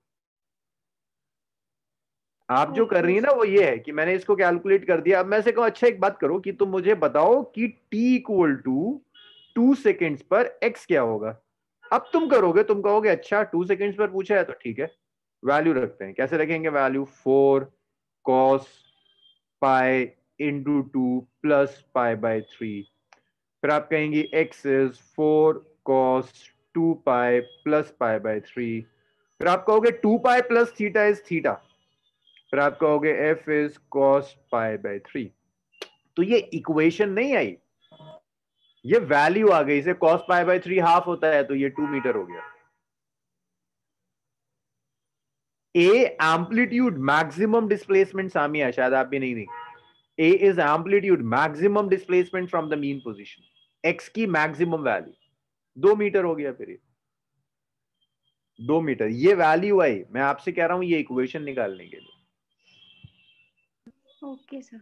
आप जो कर रही है ना वो ये है कि मैंने इसको कैलकुलेट कर दिया। अब मैं से कहूं अच्छा एक बात करो कि तुम मुझे बताओ कि t इक्वल टू 2 सेकेंड्स पर x क्या होगा। अब तुम करोगे, तुम कहोगे अच्छा 2 सेकेंड्स पर पूछा है तो ठीक है, वैल्यू रखते हैं। कैसे रखेंगे value? 4 cos pi into 2 plus π/3। फिर आप कहेंगे x is 4 cos 2 pi plus π/3। फिर आप कहोगे 2 pi plus theta is theta. फिर आप कहोगे f इज cos π/3। तो ये इक्वेशन नहीं आई, ये वैल्यू आ गई। इसे cos π/3 हाफ होता है तो ये 2 मीटर हो गया। A amplitude maximum displacement Samia, शायद आप भी नहीं। A is amplitude maximum displacement from the mean position, x की मैक्सिमम वैल्यू 2 मीटर हो गया। फिर 2 मीटर ये वैल्यू आई। मैं आपसे कह रहा हूं ये इक्वेशन निकालने के लिए। Okay sir.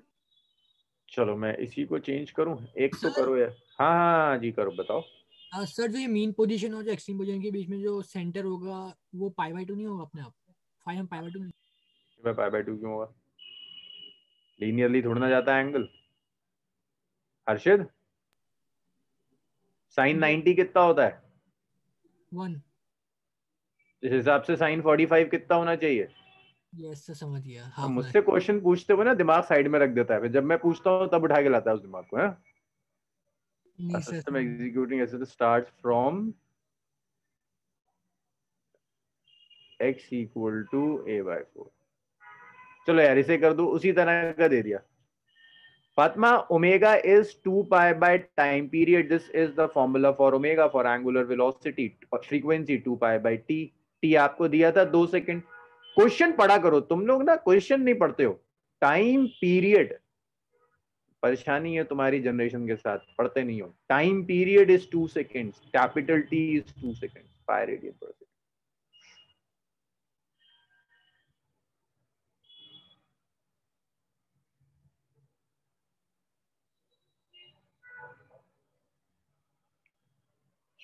चलो मैं इसी को चेंज करूं, एक तो सर करो यार। हाँ हाँ जी करो, बताओ। सर जो ये मीन पोजीशन और जो एक्सट्रीम पोजीशन के बीच में जो सेंटर होगा वो π/2 नहीं होगा अपने आप? फाई हम π/2 नहीं। π/2 क्यों होगा? लीनियरली थोड़ा ना जाता है एंगल हर्षिद। साइन 90 कितना होता है? 1। इस हिसाब से साइन 45 कितना होना चाहिए? यस सर, समझ गया। अब हाफ मुझसे क्वेश्चन पूछते हुए ना दिमाग साइड में रख देता है, फिर जब मैं पूछता हूँ तब उठा के लाता है उस दिमाग को। है नहीं A sir. system executing as it starts from x equal to a/4। चलो यार इसे कर दो, उसी तरह का दे दिया। Fatima, omega is 2 pi by time period. This is the formula for omega for angular velocity frequency 2 pi by T. T आपको दिया था 2 सेकंड। क्वेश्चन पढ़ा करो तुम लोग ना, क्वेश्चन नहीं पढ़ते हो। टाइम पीरियड, परेशानी है तुम्हारी जनरेशन के साथ, पढ़ते नहीं हो। Time period is 2 seconds, capital T is 2 seconds, pi radian पर सेकंड।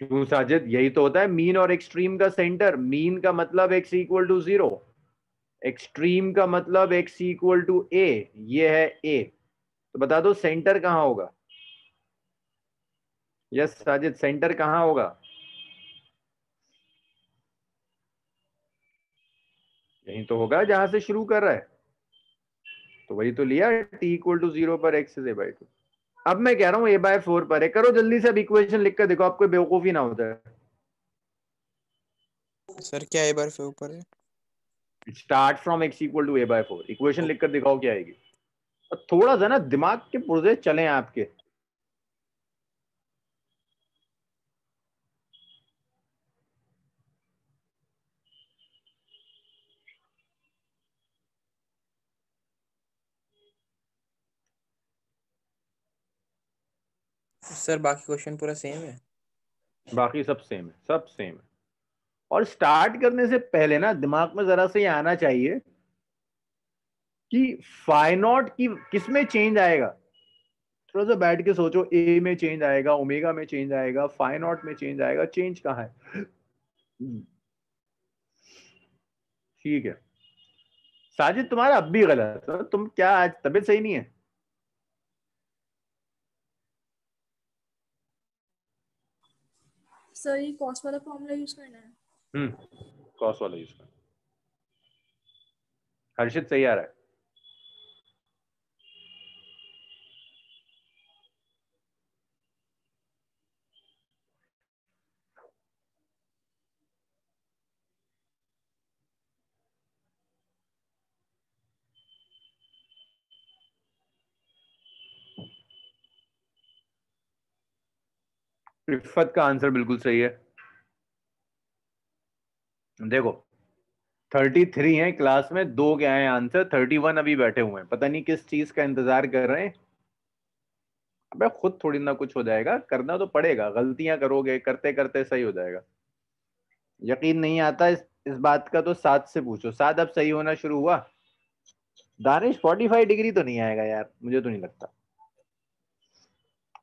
क्यों साजिद, यही तो होता है मीन और एक्सट्रीम का सेंटर। मीन का मतलब x इक्वल टू 0, एक्सट्रीम का मतलब x इक्वल टू a, ये है a। तो बता दो सेंटर कहां होगा? यस साजिद, सेंटर कहां होगा? यही तो होगा जहां से शुरू कर रहा है। तो वही तो लिया, t इक्वल टू 0 पर x इज a/2। अब मैं कह रहा हूं a/4 पर है। करो जल्दी से अब इक्वेशन लिख कर देखो, आपको बेवकूफी ना हो जाए। सर क्या एक बार फिर ऊपर है? Start from x equal to a/4, equation लिख कर दिखाओ क्या आएगी। और थोड़ा सा ना दिमाग के पुर्जे चले आपके। सर बाकी क्वेश्चन पूरा सेम है? बाकी सब सेम है, सब सेम है। और स्टार्ट करने से पहले ना दिमाग में जरा से ये आना चाहिए कि फाई नॉट की किस में चेंज आएगा। थोड़ा सा बैठ के सोचो, ए में चेंज आएगा, ओमेगा में चेंज आएगा, फाई नॉट में चेंज आएगा, चेंज कहाँ है? ठीक है साजिद, तुम्हारा अब भी गलत है। तुम क्या आज तबीयत सही नहीं है? सर ये कॉस वाला फॉर्मूला यूज करना है? कॉस वाला यूज कर। हर्षित सही आ रहा है? इफ्फत का आंसर बिल्कुल सही है। देखो 33 हैं क्लास में, दो क्या है आंसर, 31 अभी बैठे हुए हैं, पता नहीं किस चीज का इंतजार कर रहे हैं। अबे खुद थोड़ी ना कुछ हो जाएगा, करना तो पड़ेगा, गलतियां करोगे, करते करते सही हो जाएगा। यकीन नहीं आता इस बात का तो साद से पूछो, साद अब सही होना शुरू हुआ। दानिश 45 डिग्री तो नहीं आएगा यार, मुझे तो नहीं लगता।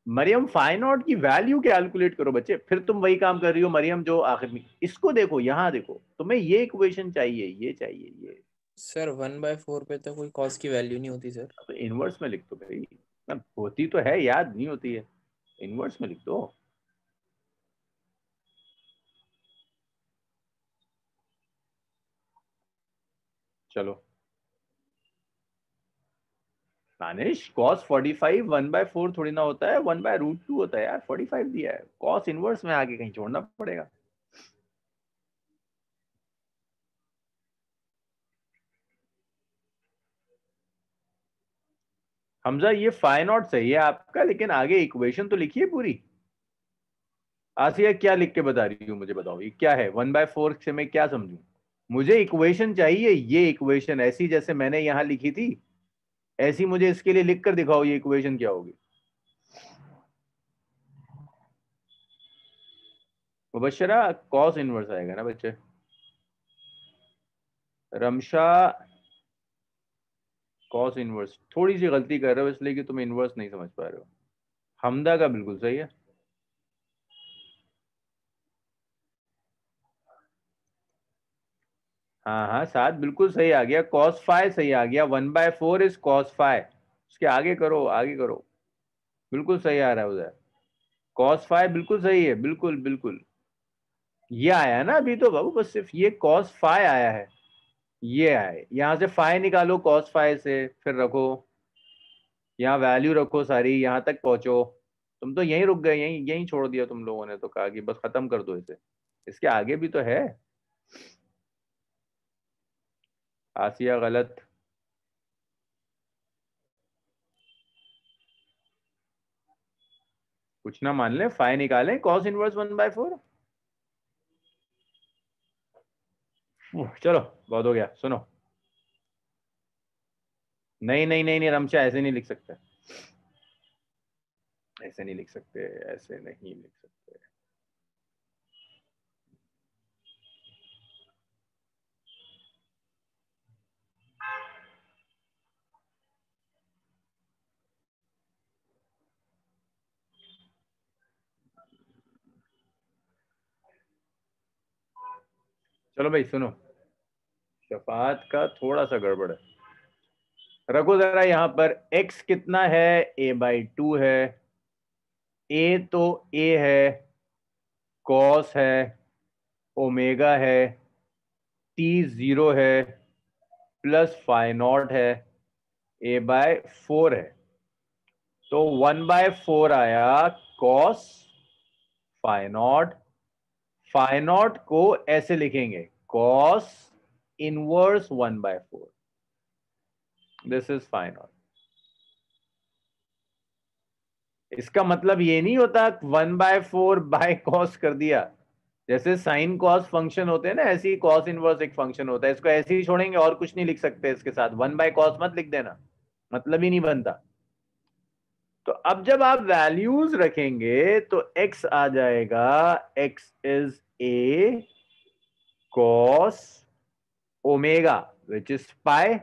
मरियम फाइन आर्ट की वैल्यू कैलकुलेट करो बच्चे, फिर तुम वही काम कर रही हो मरियम जो आखिर में। इसको देखो, यहां देखो, तुम्हें ये इक्वेशन चाहिए, ये चाहिए, ये। सर 1/4 पे तो कोई कॉस की वैल्यू नहीं होती सर। तो इनवर्स में लिख दो भाई। ना, होती तो है, याद नहीं होती है, इनवर्स में लिख दो। चलो दानिश, कॉस 45 1/4 थोड़ी ना होता है, 1/√2 होता है यार। 45 दिया है, कॉस इनवर्स में आगे कहीं छोड़ना पड़ेगा। हमजा ये फाई नॉट सही है आपका, लेकिन आगे इक्वेशन तो लिखिए पूरी। आसिया क्या लिख के बता रही हूँ मुझे बताओ, ये क्या है? 1/4 से मैं क्या समझूं? मुझे इक्वेशन चाहिए, ये इक्वेशन ऐसी जैसे मैंने यहां लिखी थी, ऐसी मुझे इसके लिए लिख कर दिखाओ, ये इक्वेशन क्या होगी। मुबशरा कॉस इनवर्स आएगा ना बच्चे? रमशा कॉस इनवर्स, थोड़ी सी गलती कर रहे हो इसलिए कि तुम इनवर्स नहीं समझ पा रहे हो। हमदा का बिल्कुल सही है। हाँ हाँ, साथ बिल्कुल सही आ गया, कॉस फाइ सही आ गया, 1/4 इज कॉस फाइ। उसके आगे करो, आगे करो, बिल्कुल सही आ रहा है उधर। कॉस फाइ बिल्कुल सही है, बिल्कुल बिल्कुल। ये आया है ना अभी तो बाबू, बस सिर्फ ये कॉस फाइ आया है, ये आए। यहां से फाइ निकालो कॉस फाइ से, फिर रखो यहाँ, वैल्यू रखो सारी, यहां तक पहुंचो। तुम तो यहीं रुक गए, यहीं यहीं छोड़ दिया तुम लोगों ने, तो कहा कि बस खत्म कर दो इसे, इसके आगे भी तो है। आसिया गलत। कुछ ना मान ले, फाइ निकालें कॉस इनवर्स 1/4। चलो बहुत हो गया, सुनो। नहीं नहीं नहीं नहीं रमशा, ऐसे नहीं लिख सकते, ऐसे नहीं लिख सकते, ऐसे नहीं लिख सकते। चलो भाई सुनो, शफात का थोड़ा सा गड़बड़ है। रखो जरा यहाँ पर x कितना है, a/2 है, a तो a है, cos है, ओमेगा है, t 0 है, प्लस फाइ नॉट है, a/4 है। तो 1/4 आया cos फाइ नॉट को ऐसे लिखेंगे cos inverse 1/4, this is phi naught. इसका मतलब ये नहीं होता 1/4 बाय कॉस कर दिया, जैसे साइन कॉस फंक्शन होते हैं ना, ऐसे ही कॉस इनवर्स एक फंक्शन होता है, इसको ऐसे ही छोड़ेंगे और कुछ नहीं लिख सकते इसके साथ, 1/cos मत लिख देना, मतलब ही नहीं बनता। तो अब जब आप वैल्यूज रखेंगे तो x आ जाएगा, x is a cos omega which is pi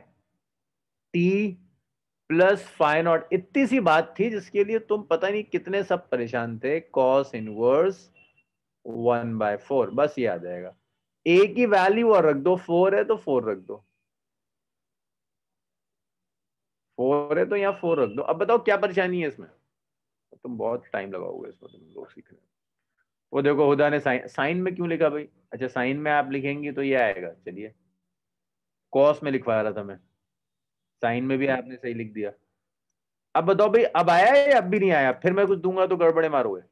t plus phi naught. इतनी सी बात थी जिसके लिए तुम पता नहीं कितने सब परेशान थे, cos इनवर्स 1/4, बस ये आ जाएगा। a की वैल्यू और रख दो, 4 है तो 4 रख दो, 4 है तो यहाँ 4 रख दो। अब बताओ क्या परेशानी है इसमें, तुम बहुत टाइम लगाओगे इसमें, तुम लोग सीखने में। वो देखो हुदा ने साइन में क्यों लिखा भाई, अच्छा साइन में आप लिखेंगे तो ये आएगा, चलिए कॉस में लिखवा रहा था मैं, साइन में भी आपने सही लिख दिया। अब बताओ भाई अब आया है या अब भी नहीं आया, फिर मैं कुछ दूंगा तो गड़बड़े मारोगे।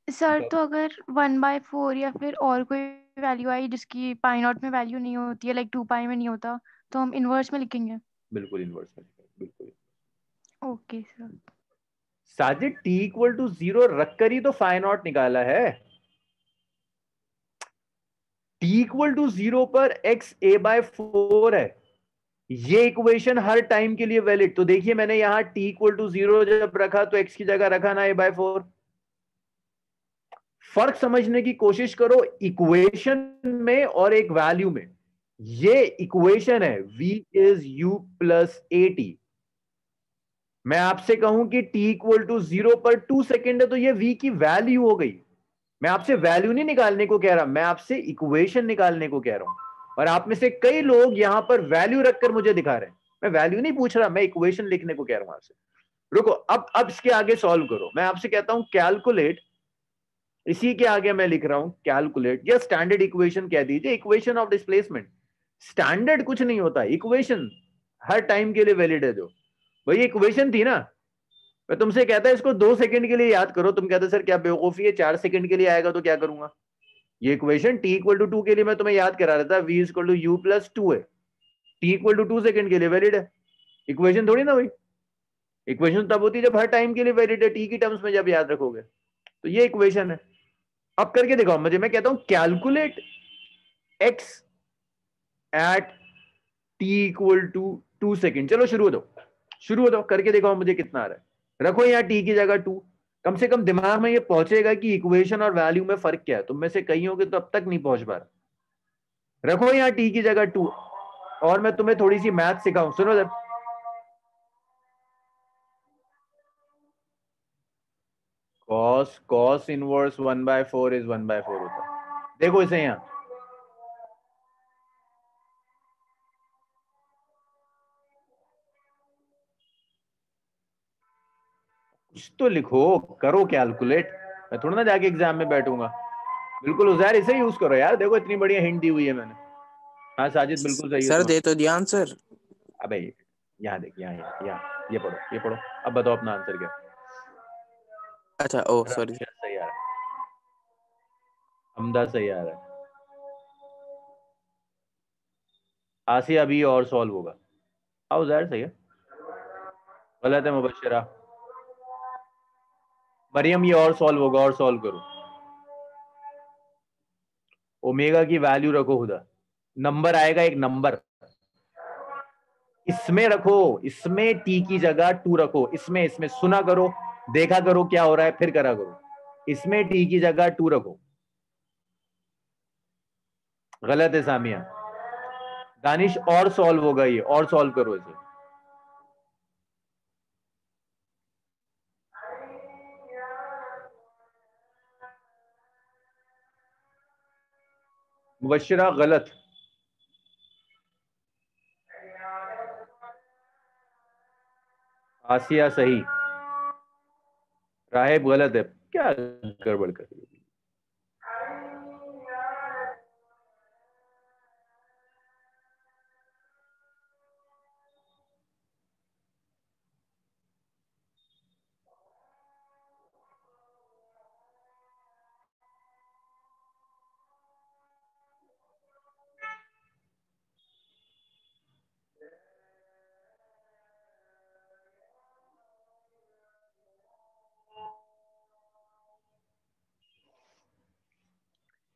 सर तो अगर 1/4 या फिर और कोई वैल्यू आई जिसकी पाई नॉट में वैल्यू नहीं होती है, लाइक 2 पाई में नहीं होता, तो हम इनवर्स में लिखेंगे। बिल्कुल इनवर्स में, बिल्कुल। Okay sir. Sajid t equal to 0 रखकर ही तो फाइ नॉट निकाला है। t इक्वल टू 0 पर x a/4 है, ये इक्वेशन हर टाइम के लिए वैलिड। तो देखिए मैंने यहां t इक्वल टू 0 जब रखा तो x की जगह रखा ना a/4। फर्क समझने की कोशिश करो इक्वेशन में और एक वैल्यू में। ये इक्वेशन है v is u plus at। मैं आपसे कहूं कि t इक्वल टू 0 पर 2 सेकेंड है तो ये v की वैल्यू हो गई। मैं आपसे वैल्यू नहीं निकालने को कह रहा, मैं आपसे इक्वेशन निकालने को कह रहा हूं। और आप में से कई लोग यहां पर वैल्यू रखकर मुझे दिखा रहे हैं। मैं वैल्यू नहीं पूछ रहा, मैं इक्वेशन लिखने को कह रहा हूं आपसे। रुको, अब इसके आगे सॉल्व करो। मैं आपसे कहता हूं कैलकुलेट, इसी के आगे मैं लिख रहा हूं कैलकुलेट, या स्टैंडर्ड इक्वेशन कह दीजिए, इक्वेशन ऑफ डिस्प्लेसमेंट। स्टैंडर्ड कुछ नहीं होता, इक्वेशन हर टाइम के लिए वैलिड है। जो भाई इक्वेशन थी ना, मैं तुमसे कहता इसको 2 सेकंड के लिए याद करो, तुम कहते सर क्या बेवकूफी है, 4 सेकंड के लिए आएगा तो क्या करूंगा। ये इक्वेशन t इक्वल टू 2 के लिए मैं तुम्हें याद करा रहा था, v equal to u plus 2 है, t इक्वल टू 2 सेकंड के लिए वैलिड है। इक्वेशन थोड़ी ना भाई, इक्वेशन तब होती है जब हर टाइम के लिए वैलिड है, t की टर्म्स में जब याद रखोगे। तो ये इक्वेशन है। अब करके दिखाओ मुझे, मैं कहता हूं calculate x at t equal to 2 second. चलो शुरू हो दो, शुरू हो दो, करके दिखाओ मुझे कितना आ रहा है। रखो यहाँ t की जगह 2, कम से कम दिमाग में ये पहुंचेगा कि इक्वेशन और वैल्यू में फर्क क्या है। तुम में से कई होंगे तो अब तक नहीं पहुंच पा रहा। रखो यहाँ t की जगह 2 और मैं तुम्हें थोड़ी सी मैथ सिखाऊं, सुनो जब। cos इनवर्स 1/4 इज 1/4 होता है। देखो इसे यहाँ, कुछ तो लिखो, करो कैलकुलेट। मैं थोड़ा ना जाके एग्जाम में बैठूंगा। बिल्कुल उजैर, इसे यूज करो यार, देखो इतनी बढ़िया हिंट दी हुई है मैंने। हाँ साजिद बिल्कुल सही है सर तुम्हारा। दे तो दिया आंसर। अबे यहाँ देख, यहाँ ये पढ़ो, ये पढ़ो। अब बताओ अपना आंसर क्या। अच्छा ओ मेरा सॉरी। आंसर सही आ रहा है, हमदा सही आ रहा है। आसिया अभी और सॉल्व होगा। आओ उजैर सही है, गलत है मुबशरा। मरियम ये और सॉल्व होगा, और सॉल्व करो। ओमेगा की वैल्यू रखो खुदा, नंबर आएगा एक नंबर, इसमें रखो, इसमें t की जगह 2 रखो, इसमें इसमें सुना करो, देखा करो क्या हो रहा है, फिर करा करो। इसमें t की जगह 2 रखो। गलत है सामिया। दानिश और सॉल्व होगा ये, और सॉल्व करो इसे। मुबश्शिरा गलत, आसिया सही, राहिब गलत है। क्या गड़बड़ कर रही है?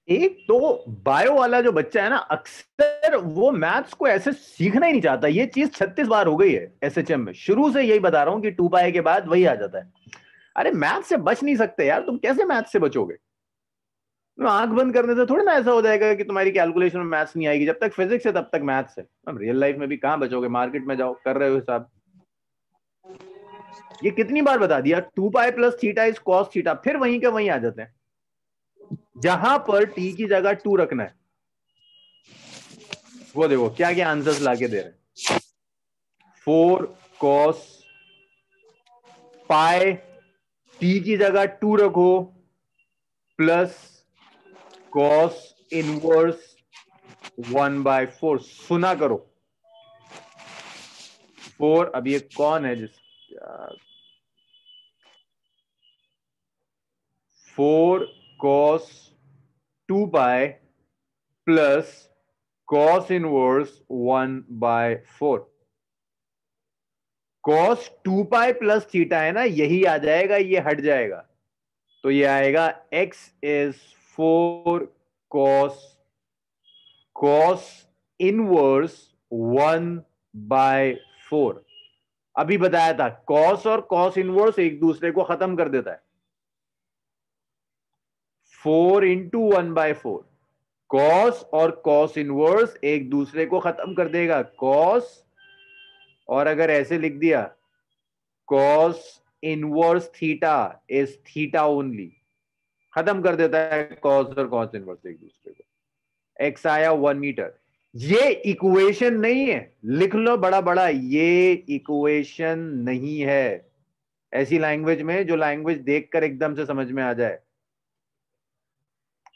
एक तो बायो वाला जो बच्चा है ना, अक्सर वो मैथ्स को ऐसे सीखना ही नहीं चाहता। ये चीज 36 बार हो गई है एसएचएम में, शुरू से यही बता रहा हूं कि 2 पाई के बाद वही आ जाता है। अरे मैथ से बच नहीं सकते यार, तुम कैसे मैथ से बचोगे? आंख बंद करने से थोड़ी ना ऐसा हो जाएगा कि तुम्हारी कैलकुलेशन में मैथ्स नहीं आएगी। जब तक फिजिक्स है तब तक मैथ्स है। अब रियल लाइफ में भी कहां बचोगे? मार्केट में जाओ, कर रहे हो हिसाब। ये कितनी बार बता दिया, 2 pi plus theta is cos theta, फिर वहीं के वहीं आ जाते हैं। जहां पर टी की जगह 2 रखना है, वो देखो क्या क्या आंसर्स लाके दे रहे हैं। 4 कॉस पाई, टी की जगह 2 रखो, प्लस कॉस इनवर्स 1/4। सुना करो 4। अब ये कौन है जिस 4 cos 2 pi plus cos inverse 1/4। cos 2 pi plus theta है ना, यही आ जाएगा, ये हट जाएगा तो ये आएगा x इज 4 cos इनवर्स 1/4। अभी बताया था cos और cos इनवर्स एक दूसरे को खत्म कर देता है। 4 इंटू 1/4, cos और cos इनवर्स एक दूसरे को खत्म कर देगा। cos, और अगर ऐसे लिख दिया cos inverse theta is theta only, खत्म कर देता है cos और cos इनवर्स एक दूसरे को। x आया 1 मीटर। ये इक्वेशन नहीं है, लिख लो बड़ा बड़ा, ये इक्वेशन नहीं है। ऐसी लैंग्वेज में जो लैंग्वेज देखकर एकदम से समझ में आ जाए,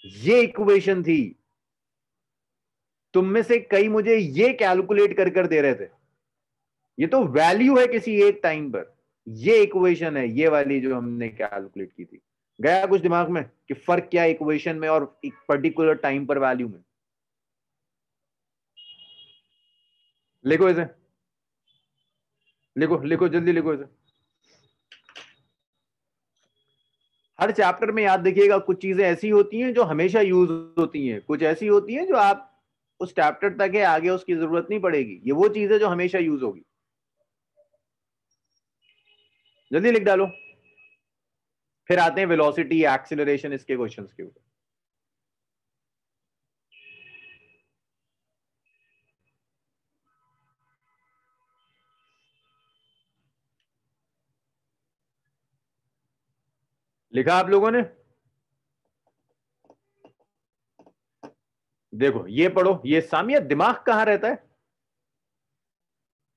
ये इक्वेशन थी। तुम में से कई मुझे ये कैलकुलेट कर कर दे रहे थे। ये तो वैल्यू है किसी एक टाइम पर, ये इक्वेशन है ये वाली जो हमने कैलकुलेट की थी। गया कुछ दिमाग में कि फर्क क्या है इक्वेशन में और एक पर्टिकुलर टाइम पर वैल्यू में? लिखो इसे, लिखो लिखो जल्दी लिखो इसे। हर चैप्टर में याद रखिएगा, कुछ चीजें ऐसी होती हैं जो हमेशा यूज होती हैं, कुछ ऐसी होती हैं जो आप उस चैप्टर तक है, आगे उसकी जरूरत नहीं पड़ेगी। ये वो चीज है जो हमेशा यूज होगी। जल्दी लिख डालो। फिर आते हैं वेलोसिटी, एक्सीलरेशन, इसके क्वेश्चंस के ऊपर। लिखा आप लोगों ने? देखो ये पढ़ो, ये सामिया दिमाग कहां रहता है?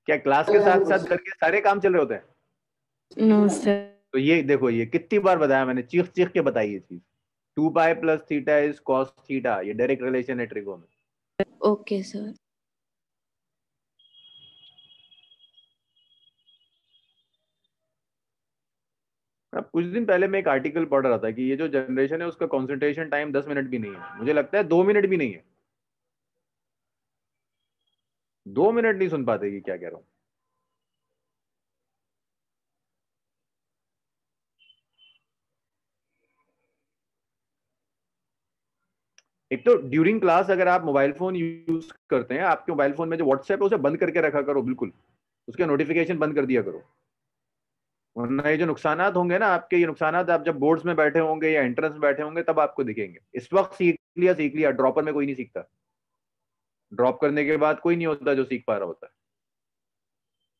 क्या क्लास के साथ साथ करके सारे काम चल रहे होते हैं? No sir. तो ये देखो, ये कितनी बार बताया मैंने, चीख चीख के बताई ये चीज। 2 pi plus theta is cos theta, ये डायरेक्ट रिलेशन है ट्रिगो में। Okay sir. अब कुछ दिन पहले मैं एक आर्टिकल पढ़ रहा था कि ये जो जनरेशन है उसका कंसंट्रेशन टाइम 10 मिनट भी नहीं है। मुझे लगता है 2 मिनट भी नहीं है। 2 मिनट नहीं सुन पाते कि क्या कह रहा हूं। एक तो ड्यूरिंग क्लास अगर आप मोबाइल फोन यूज करते हैं, आपके मोबाइल फोन में जो व्हाट्सएप है उसे बंद करके रखा करो, बिल्कुल उसके नोटिफिकेशन बंद कर दिया करो। वरना ये जो नुकसानात होंगे ना आपके, ये नुकसानात आप जब बोर्ड्स में बैठे होंगे या एंट्रेंस में बैठे होंगे तब आपको दिखेंगे। इस वक्त सीख लिया, ड्रॉपर में कोई नहीं सीखता। ड्रॉप करने के बाद कोई नहीं होता जो सीख पा रहा होता है।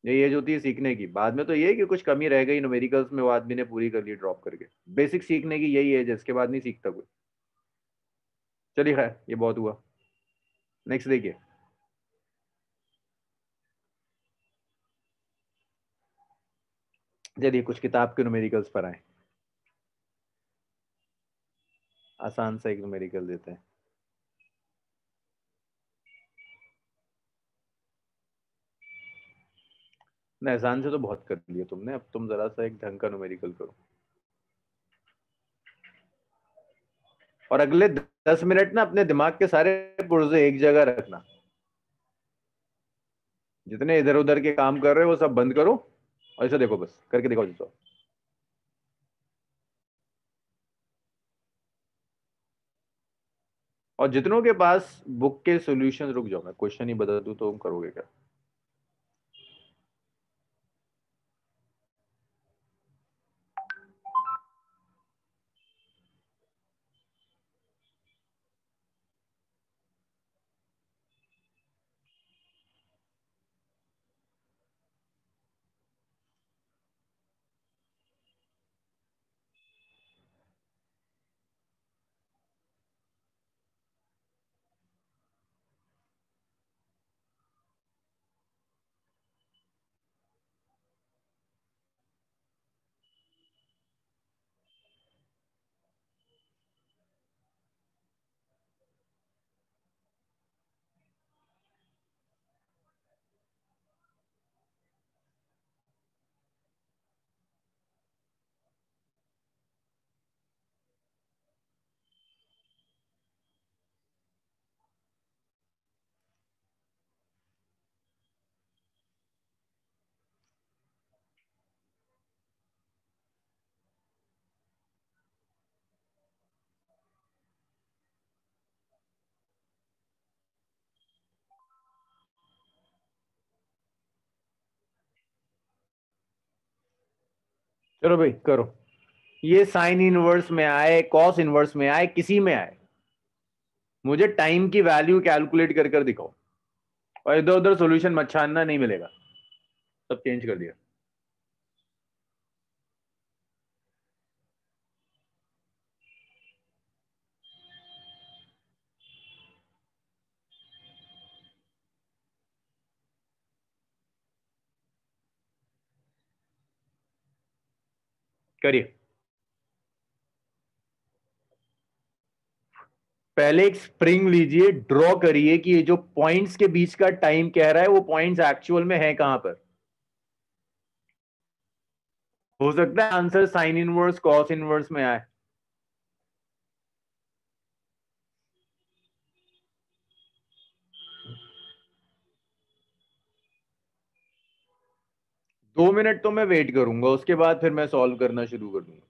ये एज होती है सीखने की। बाद में तो ये है कि कुछ कमी रह गई न्यूमेरिकल्स में, वो आदमी ने पूरी कर ली ड्रॉप करके। बेसिक सीखने की यही एज है, इसके बाद नहीं सीखता कोई। चलिए खैर, ये बहुत हुआ। नेक्स्ट देखिए, चलिए कुछ किताब के न्यूमेरिकल्स पर आए, आसान सा एक न्यूमेरिकल देते हैं। ना, आसान से तो बहुत कर लिए तुमने, अब तुम जरा सा एक ढंग का न्यूमेरिकल करो, और अगले 10 मिनट ना अपने दिमाग के सारे पुर्जे एक जगह रखना। जितने इधर उधर के काम कर रहे हो वो सब बंद करो और इसे देखो, बस करके देखो जिसको। और जितनों के पास बुक के सॉल्यूशन, रुक जाओ मैं क्वेश्चन ही बदल दूं तो तुम करोगे क्या? चलो भाई करो, ये साइन इनवर्स में आए, कॉस इनवर्स में आए, किसी में आए, मुझे टाइम की वैल्यू कैलकुलेट कर कर दिखाओ, और इधर उधर सॉल्यूशन मत छानना, नहीं मिलेगा, सब चेंज कर दिया। करिए, पहले एक स्प्रिंग लीजिए, ड्रॉ करिए कि ये जो पॉइंट्स के बीच का टाइम कह रहा है वो पॉइंट्स एक्चुअल में है कहां पर। हो सकता है answer sine inverse cos inverse में आए। दो मिनट तो मैं वेट करूंगा, उसके बाद फिर मैं सॉल्व करना शुरू कर दूंगा।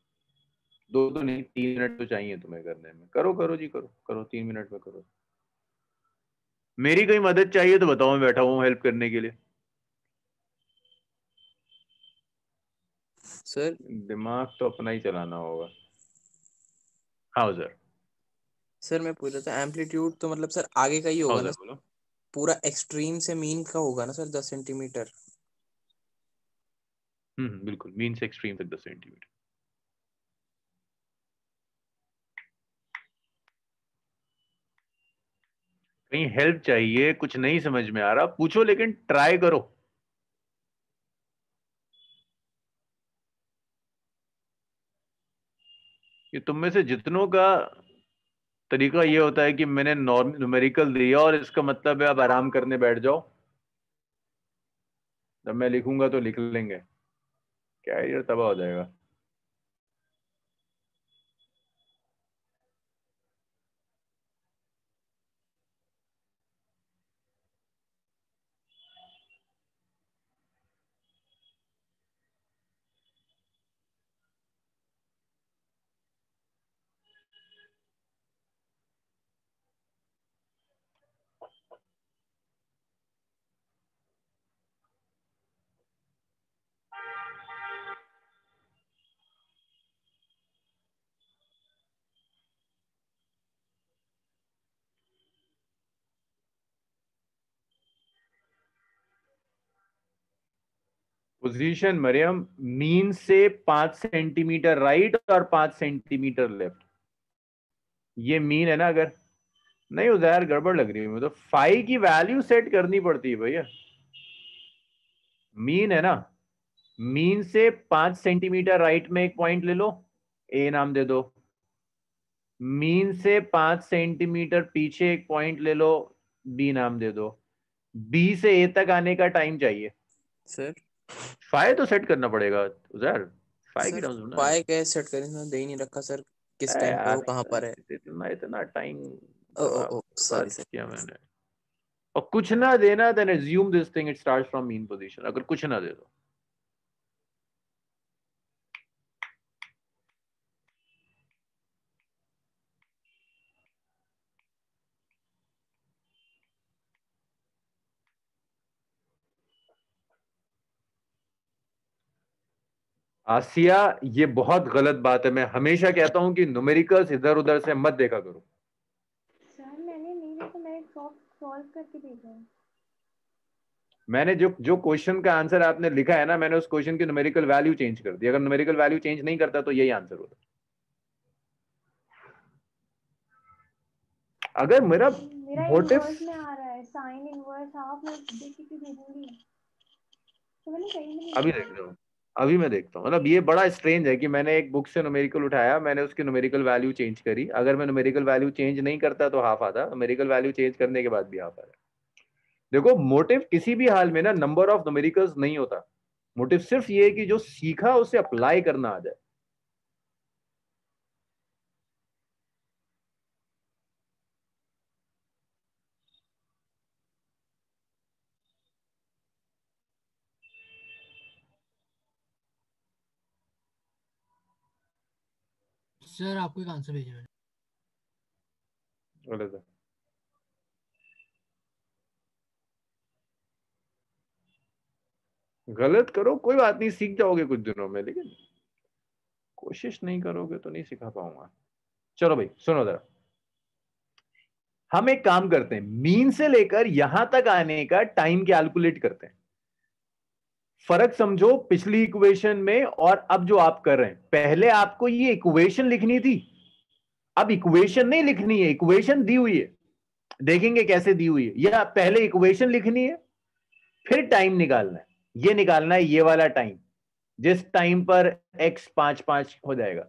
दो तो नहीं, 3 मिनट तो चाहिए तुम्हें करने में। करो करो जी, करो करो, 3 मिनट में करो। मेरी कोई मदद चाहिए तो बताओ, मैं बैठा हूँ हेल्प करने के लिए। सर दिमाग तो अपना ही चलाना होगा। हाँ सर। सर मैं पूछ रहा था, एम्पलीट्यूड तो मतलब सर आगे का ही हाँ होगा ना, सर बोलो। पूरा एक्सट्रीम से मीन का होगा ना सर, 10 सेंटीमीटर। बिल्कुल, मीन से एक्सट्रीम तक 10 सेंटीमीटर। कहीं हेल्प चाहिए, कुछ नहीं समझ में आ रहा पूछो, लेकिन ट्राई करो। ये तुम में से जितनों का तरीका ये होता है कि मैंने न्यूमेरिकल दिया और इसका मतलब है आप आराम करने बैठ जाओ, जब मैं लिखूंगा तो लिख लेंगे, क्या ये तबाह हो जाएगा। पोजीशन मरियम, मीन से 5 सेंटीमीटर राइट और 5 सेंटीमीटर लेफ्ट, ये मीन है ना। अगर नहीं उधर गड़बड़ लग रही है मुझे तो। फाई की वैल्यू सेट करनी पड़ती है भैया। मीन है ना, मीन से 5 सेंटीमीटर राइट में एक पॉइंट ले लो, ए नाम दे दो। मीन से 5 सेंटीमीटर पीछे एक पॉइंट ले लो, बी नाम दे दो। बी से ए तक आने का टाइम चाहिए। सर फाई तो सेट करना पड़ेगा उधर, फाई की सर टर्म्स में ना। फाई कैसे सेट करें, इसमें दे ही नहीं रखा सर, किस टाइम पे यार वो कहाँ पर है। इतना इतना टाइम ओ ओ ओ बात सॉरी सर। किया मैंने। और कुछ ना देना, then assume this thing it starts from mean position. अगर कुछ ना दे दो, आसिया ये बहुत गलत बात है। मैं हमेशा कहता हूं कि न्यूमेरिकल्स इधर उधर से मत देखा करो। सर मैंने नहीं देखा, मैंने सॉल्व करके भेजा है। मैंने जो जो क्वेश्चन का आंसर आपने लिखा है ना, मैंने उस क्वेश्चन की न्यूमेरिकल वैल्यू चेंज कर दी। अगर न्यूमेरिकल वैल्यू चेंज नहीं करता तो यही आंसर होता। अगर मेरा मोटिव इनवर्स में आ रहा है, साइन इनवर्स हाफ, मैं देख के भेजूंगी। तो मैंने सही में अभी नहीं देखता हूँ, अभी मैं देखता हूँ। मतलब ये बड़ा स्ट्रेंज है कि मैंने एक बुक से न्यूमेरिकल उठाया, मैंने उसकी न्यूमेरिकल वैल्यू चेंज करी। अगर मैं न्यूमेरिकल वैल्यू चेंज नहीं करता तो हाफ आता, न्यूमेरिकल वैल्यू चेंज करने के बाद भी हाफ आ रहा है। देखो मोटिव किसी भी हाल में ना नंबर ऑफ न्यूमेरिकल्स नहीं होता। मोटिव सिर्फ ये है कि जो सीखा उसे अप्लाई करना आ जाए। सर आपको एक आंसर भेजा मैंने। गलत है। गलत करो कोई बात नहीं, सीख जाओगे कुछ दिनों में, लेकिन कोशिश नहीं करोगे तो नहीं सिखा पाऊंगा। चलो भाई सुनो जरा, हम एक काम करते हैं, मीन से लेकर यहां तक आने का टाइम कैलकुलेट करते हैं। फर्क समझो पिछली इक्वेशन में और अब जो आप कर रहे हैं। पहले आपको ये इक्वेशन लिखनी थी, अब इक्वेशन नहीं लिखनी है, इक्वेशन दी हुई है। देखेंगे कैसे दी हुई है। या पहले इक्वेशन लिखनी है, फिर टाइम निकालना है। ये निकालना है ये वाला टाइम, जिस टाइम पर x 5 हो जाएगा।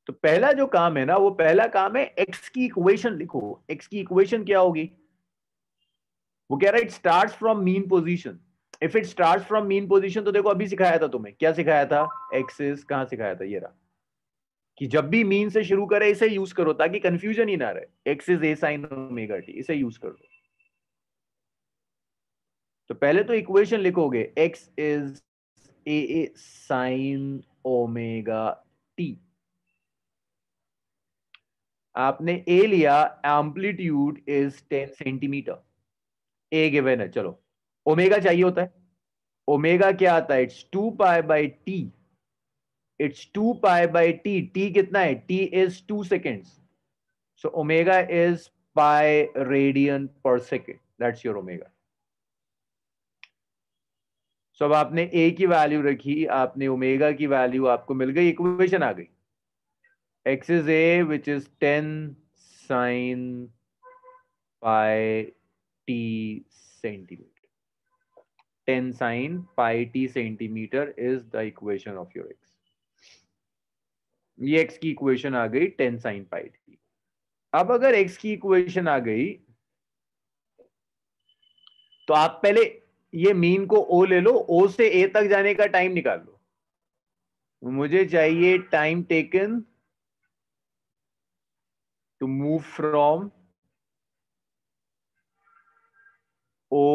तो पहला जो काम है ना, वो पहला काम है x की इक्वेशन लिखो। x की इक्वेशन क्या होगी? वो कह रहा है it starts from mean position. If it starts from mean position, तो देखो अभी सिखाया था तुम्हें, क्या सिखाया था? एक्सिस कहां सिखाया था? ये रहा, कि जब भी मीन से शुरू करे इसे यूज करो ताकि कंफ्यूजन ही ना रहे। X is a sine omega T, इसे यूज कर लो। तो पहले तो इक्वेशन लिखोगे, x is a sine omega T. आपने ए लिया, amplitude is 10 centimetre, A given है। चलो ओमेगा चाहिए होता है, ओमेगा क्या आता है? It's 2 pi by T. It's 2 pi by T. T कितना है? T is 2 seconds. So omega is pi radian पर सेकेंड, दैट्स योर ओमेगा। सो अब आपने ए की वैल्यू रखी, आपने ओमेगा की वैल्यू आपको मिल गई, इक्वेशन आ गई। X is A which is 10 sign pi T centimetre. 10 sin pi t centimeter is the equation of your x। ये x की इक्वेशन आ गई 10 sin pi t। अब अगर x की इक्वेशन आ गई तो आप पहले ये मीन को o ले लो, o से a तक जाने का टाइम निकाल लो। मुझे चाहिए time taken to move from o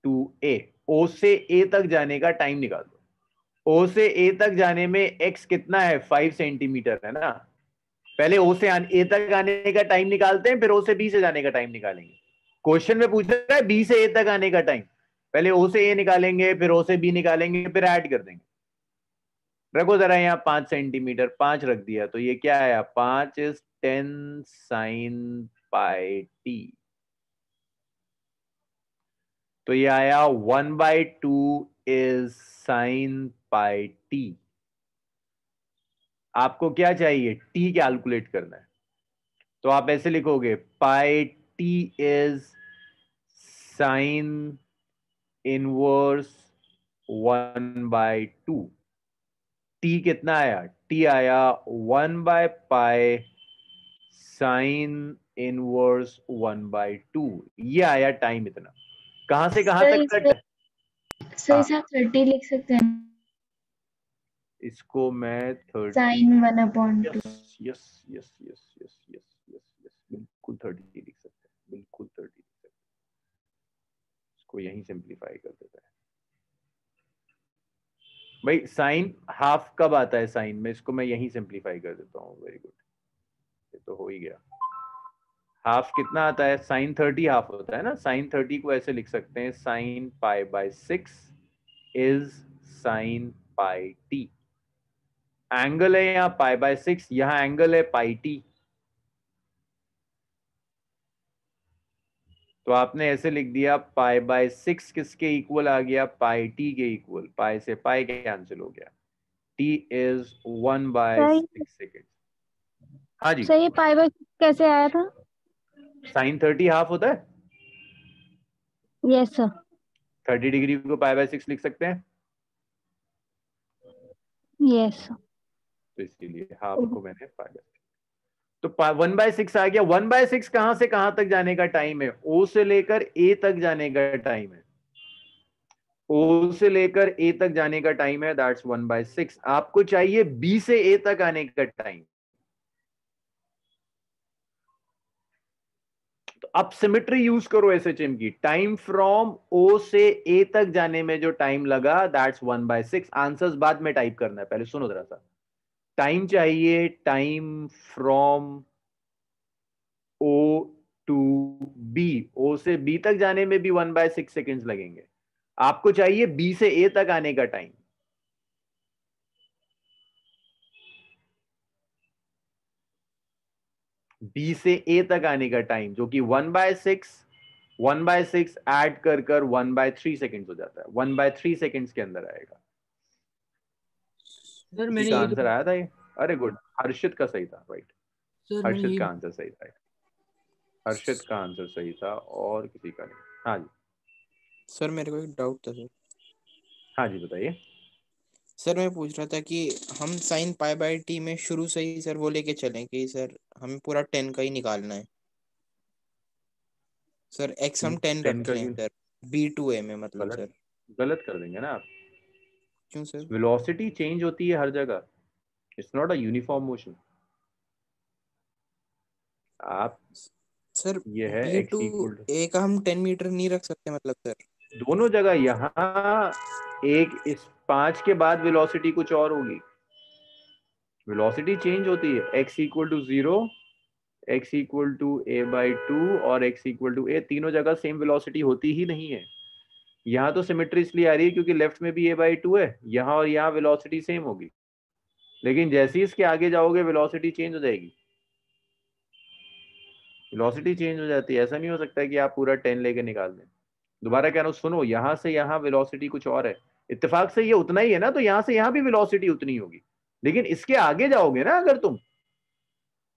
to a। o से a तक जाने का टाइम निकाल दो। o से a तक जाने में x कितना है? 5 सेंटीमीटर है ना। पहले ओ से ए तक आने का टाइम निकालते हैं, फिर ओ से बी से जाने का टाइम निकालेंगे। क्वेश्चन में पूछ रहा है बी से ए तक आने का टाइम। पहले ओ से ए निकालेंगे, फिर ओ से बी निकालेंगे, फिर ऐड कर देंगे। रखो जरा यहाँ 5 सेंटीमीटर, 5 रख दिया, तो ये क्या आया? 5 इज 10 साइन पाई टी। तो ये आया 1/2 इज साइन पाई टी। आपको क्या चाहिए? टी कैलकुलेट करना है। तो आप ऐसे लिखोगे pi t is sine inverse 1/2। T कितना आया? टी आया 1/पाई साइन इनवर्स 1/2। ये आया टाइम इतना। कहां से कहां तक कट? सर इसे आप 30 लिख सकते हैं। इसको मैं 30 sine 1/2। Yes yes yes yes yes yes yes yes बिल्कुल 30 लिख सकते हैं, बिल्कुल 30 लिख सकते हैं। इसको यहीं सिंप्लीफाई कर देता है भाई। साइन हाफ कब आता है साइन में? इसको मैं यहीं सिंप्लीफाई कर देता हूँ। वेरी गुड, ये तो हो ही गया। हाफ कितना आता है? साइन 30 हाफ होता है ना। साइन 30 को ऐसे लिख सकते हैं, sine π/6 is sine pi t. Angle है यहाँ π/6, यहाँ एंगल है पाई टी। तो आपने ऐसे लिख दिया π/6 किसके इक्वल आ गया? पाई टी के इक्वल। पाई से पाई कैंसिल हो गया। T is 1/6 second. हाँ जी, सही। पाई/6 कैसे आया था? साइन 30 हाफ होता है। Yes sir. 30 डिग्री को π/6 लिख सकते हैं, यस। तो इसीलिए हाफ को मैंने π/6। तो 1/6 आ गया। 1/6 कहां से कहां तक जाने का टाइम है? ओ से लेकर ए तक जाने का टाइम है। ओ से लेकर ए तक जाने का टाइम है, दैट्स 1/6। आपको चाहिए बी से ए तक आने का टाइम। तो अब सिमेट्री यूज करो एसएचएम की। टाइम फ्रॉम ओ से ए तक जाने में जो टाइम लगा, दैट्स 1/6। आंसर्स बाद में टाइप करना है, पहले सुनो जरा सा। टाइम चाहिए, time from O to B. O से बी तक जाने में भी 1/6 सेकेंड्स लगेंगे। आपको चाहिए बी से ए तक आने का टाइम। बी से ए तक आने का टाइम जो कि 1/6 ऐड कर 1/3 सेकेंड्स हो जाता है। 1/3 सेकेंड्स के अंदर आएगा। सर किसी मैंने का ये आंसर आया था ये? अरे गुड, हर्षित का सही था। राइट, सर मैंने हर्षित ये का आंसर सही था। हर्षित का आंसर सही था और किसी का नहीं। हाँ जी, सर मेरे को एक डाउट था सर। हाँ जी बताइए। सर मैं पूछ रहा था कि हम साइन π/t में शुरू से ही सर वो लेके चलें कि सर हमें पूरा 10 का ही निकालना है। सर x हम 10 10 रख का रहे हैं सर B2A में, मतलब गलत सर गलत कर देंगे ना आप। क्यों सर? वेलोसिटी चेंज होती है हर जगह। It's not a uniform motion. आप सर ये है x इक्वल B2A का हम 10 मीटर नहीं रख सकते मतलब सर? दोनों जगह। यहाँ एक इस 5 के बाद वेलोसिटी कुछ और होगी। वेलोसिटी चेंज होती है। x equal to 0, x equal to a/2 और x इक्वल टू a, तीनों जगह सेम वेलोसिटी होती ही नहीं है। यहाँ तो सिमेट्री इसलिए आ रही है क्योंकि लेफ्ट में भी a/2 है, यहाँ और यहाँ वेलोसिटी सेम होगी। लेकिन जैसे ही इसके आगे जाओगे वेलोसिटी चेंज हो जाएगी। वेलोसिटी चेंज हो जाती है। ऐसा नहीं हो सकता है कि आप पूरा 10 लेके निकाल दें। दोबारा कह रहा हूँ, सुनो, यहां से यहां वेलोसिटी कुछ और है। इत्तेफाक से ये उतना ही है ना, तो यहां से यहां भी वेलोसिटी उतनी होगी। लेकिन इसके आगे जाओगे ना, अगर तुम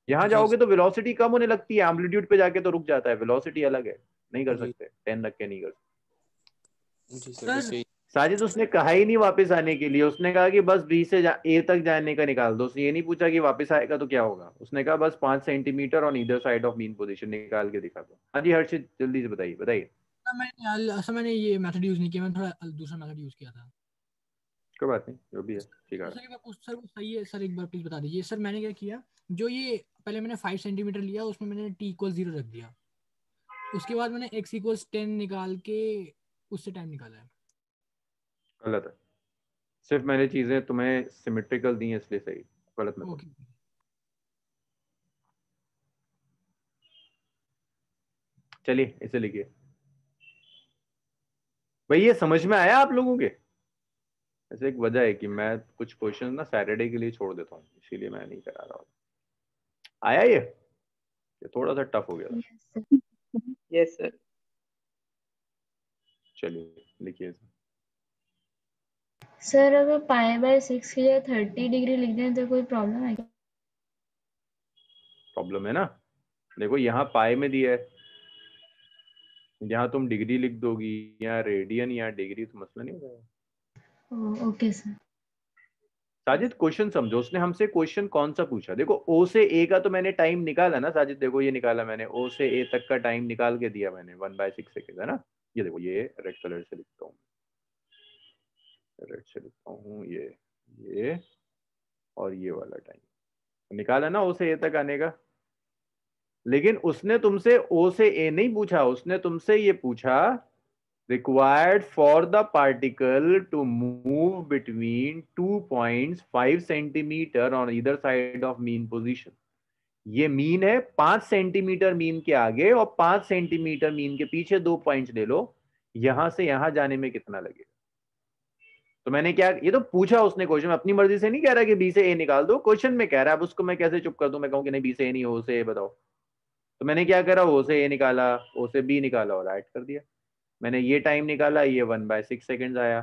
यहां जी जाओगे तो वेलोसिटी कम होने लगती है। एम्पलीट्यूड पे जाके तो रुक जाता है। वेलोसिटी अलग है, नहीं कर जी सकते 10 रख के नहीं कर सकते। जी सर, सर बस यही। साजिद उसने कहा ही नहीं वापस आने के लिए। उसने कहा कि बस बी से ए तक जाने का निकाल दो। उसने ये नहीं पूछा कि वापस आएगा तो क्या होगा। उसने कहा बस 5 centimetre on either side of mean position निकाल के दिखा दो। हाँ जी हर्षित, जल्दी से बताइए बताइए। मैंने ये मेथड यूज नहीं किया, मैंने थोड़ा दूसरा मेथड यूज किया था। कोई बात नहीं, जो भी है ठीक है। सर एक बार सर वो सही है सर, एक बार प्लीज बता दीजिए सर। मैंने क्या किया, जो ये पहले मैंने 5 सेंटीमीटर लिया, उसमें मैंने t इक्वल 0 रख दिया। उसके बाद मैंने x इक्वल 10 निकाल के उससे टाइम निकाला है। गलत है। सिर्फ मैंने चीजें तुम्हें सिमेट्रिकल दी हैं इसलिए सही। गलत मत। ओके चलिए इसे लिखिए। भाई ये समझ में आया आप लोगों के? ऐसे एक वजह है कि मैं कुछ क्वेश्चन ना सैटरडे के लिए छोड़ देता हूँ, इसीलिए मैं नहीं करा रहा हूँ। आया ये थोड़ा सा टफ हो गया था। Yes sir. चलिए लिखिए। सर अगर π/6 के लिए 30 डिग्री लिख दें तो कोई प्रॉब्लम है क्या? प्रॉब्लम है ना, देखो यहाँ पाई में दिया है, यहाँ तुम डिग्री लिख दोगी, यहाँ रेडियन या डिग्री, तो मसला नहीं होगा। Okay sir. साजिद क्वेश्चन समझो, उसने हमसे क्वेश्चन कौन सा पूछा। देखो ओ से ए का तो मैंने टाइम निकाला ना साजिद, देखो ये निकाला मैंने, ओ से ए तक का टाइम निकाल के दिया मैंने 1/6 सेकेंड, है ना। ये देखो, ये रेड कलर से लिखता हूँ, रेड से लिखता हूँ, ये और ये वाला टाइम निकाला ना ओ से ए तक आने का। लेकिन उसने तुमसे ओ से ए नहीं पूछा, उसने तुमसे ये पूछा required for the particle to move between 2 points 5 centimeter on either side of mean position। ये मीन है 5 सेंटीमीटर मीन के आगे और 5 सेंटीमीटर मीन के पीछे 2 पॉइंट्स ले लो, यहां से यहां जाने में कितना लगेगा। तो मैंने क्या, ये तो पूछा उसने क्वेश्चन, अपनी मर्जी से नहीं कह रहा कि बी से ए निकाल दो, क्वेश्चन में कह रहा है। अब उसको मैं कैसे चुप कर दूं, मैं कहूं कि नहीं बी से ए नहीं, ओ से ए बताओ। तो मैंने क्या करा, ओ से ए निकाला, ओ से बी निकाला और ऐड कर दिया। मैंने ये टाइम निकाला, ये 1/6 सेकेंड आया।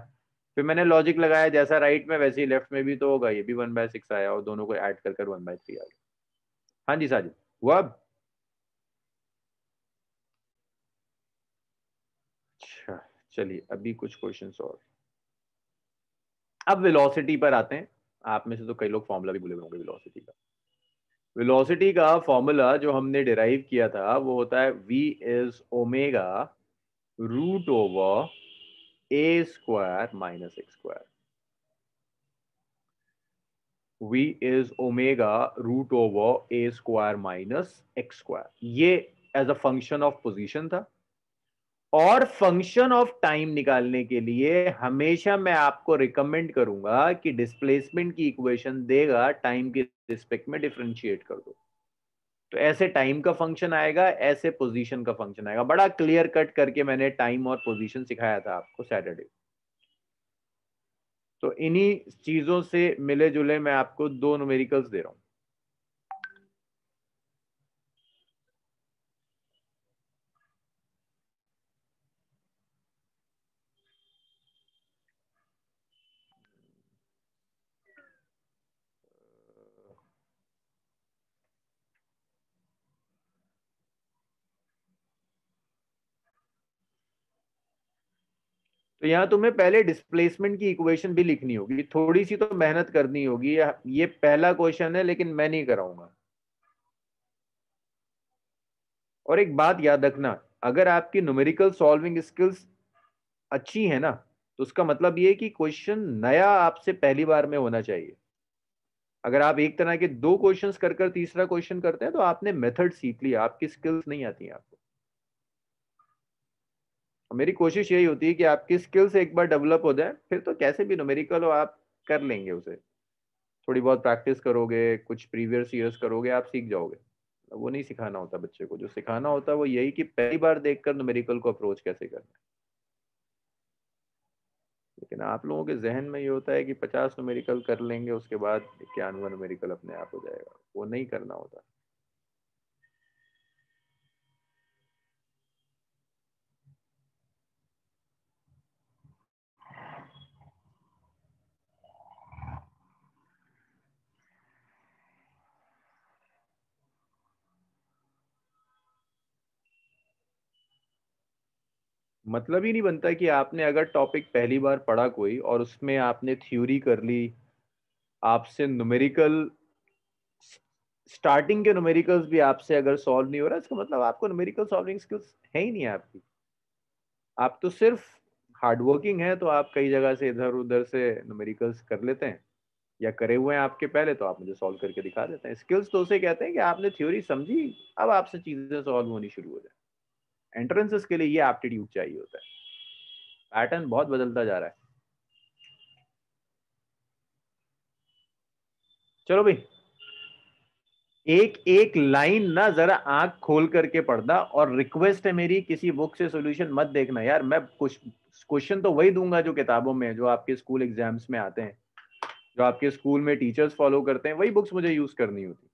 फिर मैंने लॉजिक लगाया, जैसा राइट में वैसे ही लेफ्ट में भी तो होगा, ये भी 1/6 आया और दोनों को ऐड कर 1/3 आ गया। हाँ जी साजिद, हुआ अब? अच्छा चलिए, अभी कुछ क्वेश्चन और। अब वेलोसिटी पर आते हैं। आप में से तो कई लोग फॉर्मूला भी भूले होंगे वेलोसिटी का। वेलोसिटी का फॉर्मूला जो हमने डिराइव किया था वो होता है v is omega root over a square minus x square. v is omega root over a square minus x square। ये as a function of position था। और फंक्शन ऑफ टाइम निकालने के लिए हमेशा मैं आपको रिकमेंड करूंगा कि डिस्प्लेसमेंट की इक्वेशन देगा, टाइम के रिस्पेक्ट में डिफरेंशिएट कर दो। तो ऐसे टाइम का फंक्शन आएगा, ऐसे पोजीशन का फंक्शन आएगा। बड़ा क्लियर कट करके मैंने टाइम और पोजीशन सिखाया था आपको सैटरडे। तो इन्हीं चीजों से मिले जुले मैं आपको दो न्यूमेरिकल्स दे रहा हूं। तो यहां तुम्हें पहले डिस्प्लेसमेंट की इक्वेशन भी लिखनी होगी, थोड़ी सी तो मेहनत करनी होगी। ये पहला क्वेश्चन है लेकिन मैं नहीं कराऊंगा। और एक बात याद रखना, अगर आपकी न्यूमेरिकल सॉल्विंग स्किल्स अच्छी है ना, तो उसका मतलब ये कि क्वेश्चन नया आपसे पहली बार में होना चाहिए। अगर आप एक तरह के दो क्वेश्चंस कर तीसरा क्वेश्चन करते हैं तो आपने मेथड सीख लिया, आपकी स्किल्स नहीं आती हैं आपको। मेरी कोशिश यही होती है कि आपकी स्किल्स एक बार डेवलप हो जाए, फिर तो कैसे भी न्यूमेरिकल हो आप कर लेंगे उसे। थोड़ी बहुत प्रैक्टिस करोगे, कुछ प्रीवियस ईयर्स करोगे, आप सीख जाओगे। वो नहीं सिखाना होता बच्चे को, जो सिखाना होता है वो यही कि पहली बार देखकर न्यूमेरिकल को अप्रोच कैसे करना है। लेकिन आप लोगों के जहन में ये होता है कि 50 न्यूमेरिकल कर लेंगे उसके बाद 91 न्यूमेरिकल अपने आप हो जाएगा। वो नहीं करना होता। मतलब ही नहीं बनता कि आपने अगर टॉपिक पहली बार पढ़ा कोई और उसमें आपने थ्योरी कर ली, आपसे न्यूमेरिकल स्टार्टिंग के न्यूमेरिकल्स भी आपसे अगर सॉल्व नहीं हो रहा, इसका मतलब आपको न्यूमेरिकल सॉल्विंग स्किल्स है ही नहीं है आपकी। आप तो सिर्फ हार्डवर्किंग है, तो आप कई जगह से इधर उधर से न्यूमेरिकल्स कर लेते हैं या करे हुए हैं आपके पहले, तो आप मुझे सॉल्व करके दिखा देते हैं। स्किल्स तो उसे कहते हैं कि आपने थ्योरी समझी, अब आपसे चीजें सॉल्व होनी शुरू हो जाए। एंट्रेंसेस के लिए ये एप्टीट्यूड चाहिए होता है। पैटर्न बहुत बदलता जा रहा है। चलो भाई, एक एक लाइन ना जरा आंख खोल करके पढ़ना, और रिक्वेस्ट है मेरी, किसी बुक से सॉल्यूशन मत देखना यार। मैं कुछ क्वेश्चन तो वही दूंगा जो किताबों में, जो आपके स्कूल एग्जाम्स में आते हैं, जो आपके स्कूल में टीचर्स फॉलो करते हैं, वही बुक्स मुझे यूज करनी होती।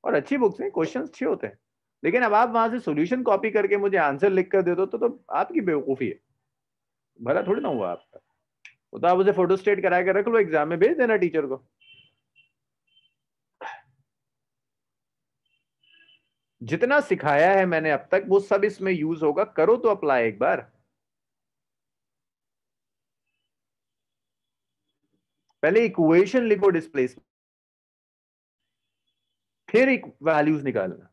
और अच्छी बुक्स हैं, क्वेश्चन अच्छे होते हैं। लेकिन अब आप वहां से सॉल्यूशन कॉपी करके मुझे आंसर लिख कर दे दो तो आपकी बेवकूफी है। भला थोड़ी ना हुआ आपका। वो तो आप उसे फोटो स्टेट करा के रख लो, एग्जाम में भेज देना टीचर को। जितना सिखाया है मैंने अब तक वो सब इसमें यूज होगा, करो तो अप्लाई एक बार। पहले इक्वेशन लिखो डिस्प्लेसमेंट, फिर एक वैल्यूज निकालना।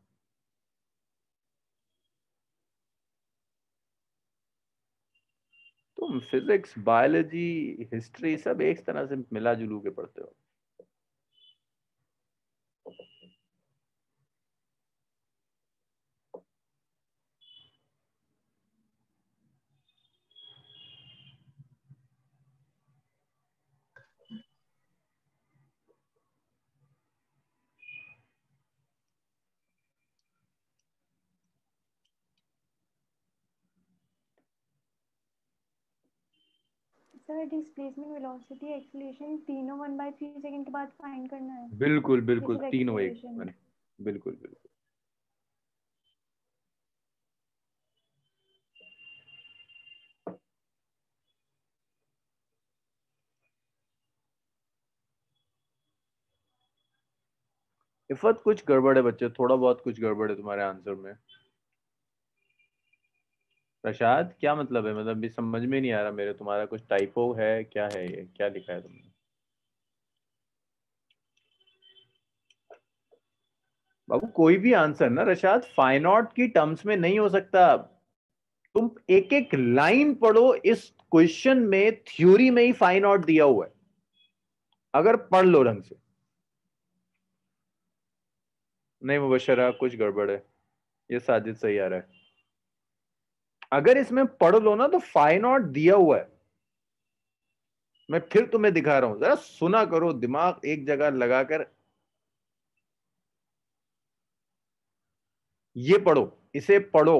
तुम फिजिक्स, बायोलॉजी, हिस्ट्री सब एक तरह से मिला जुलू के पढ़ते हो। सर डिस्प्लेसमेंट, वेलोसिटी, एक्सीलरेशन तीनों 1/3 सेकंड के बाद फाइंड करना है। बिल्कुल दिस बिल्कुल, इज तीनों एक एक्सीलरेशन। बिल्कुल बिल्कुल। इफत कुछ गड़बड़ है बच्चे, थोड़ा बहुत कुछ गड़बड़ है तुम्हारे आंसर में। प्रसाद क्या मतलब है, मतलब भी समझ में नहीं आ रहा मेरे, तुम्हारा कुछ टाइपो है क्या है, ये क्या लिखा है तुमने? बाबू कोई भी आंसर ना रशाद फाइनॉट की टर्म्स में नहीं हो सकता। तुम एक एक लाइन पढ़ो, इस क्वेश्चन में थ्योरी में ही फाइनॉट दिया हुआ है, अगर पढ़ लो ढंग से। नहीं मुबशरा कुछ गड़बड़ है, ये साजिद सही आ रहा है। अगर इसमें पढ़ लो ना तो फाइनॉट दिया हुआ है। मैं फिर तुम्हें दिखा रहा हूं, जरा सुना करो, दिमाग एक जगह लगाकर ये पढ़ो, इसे पढ़ो,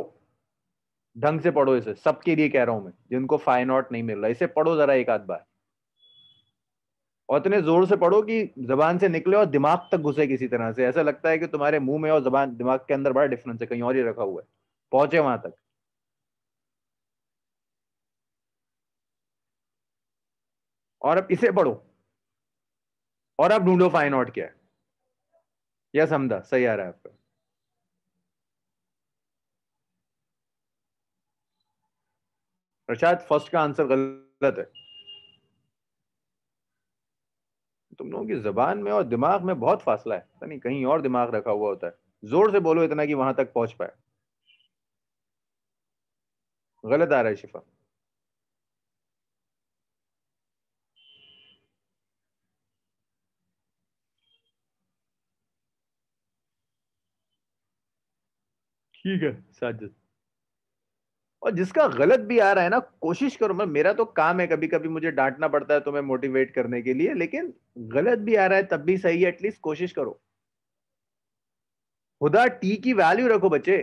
ढंग से पढ़ो इसे, सबके लिए कह रहा हूं मैं जिनको फाइनॉट नहीं मिल रहा, इसे पढ़ो जरा एक आध बार, और इतने जोर से पढ़ो कि जबान से निकले और दिमाग तक घुसे किसी तरह से, ऐसा लगता है कि तुम्हारे मुंह में और जबान दिमाग के अंदर बड़ा डिफरेंस है, कहीं और ही रखा हुआ है, पहुंचे वहां तक। और अब इसे पढ़ो, और अब ढूंढो फाइनॉट क्या है। या समझा सही आ रहा है आपका? शायद फर्स्ट का आंसर गलत है। तुम लोगों की जबान में और दिमाग में बहुत फासला है, पता नहीं कहीं और दिमाग रखा हुआ होता है। जोर से बोलो इतना कि वहां तक पहुंच पाए। गलत आ रहा है शिफा। ठीक है साजिद। और जिसका गलत भी आ रहा है ना, कोशिश करो, मैं मेरा तो काम है कभी कभी मुझे डांटना पड़ता है तुम्हें मोटिवेट करने के लिए, लेकिन गलत भी आ रहा है तब भी सही है, एटलीस्ट कोशिश करो। खुदा टी की वैल्यू रखो बच्चे।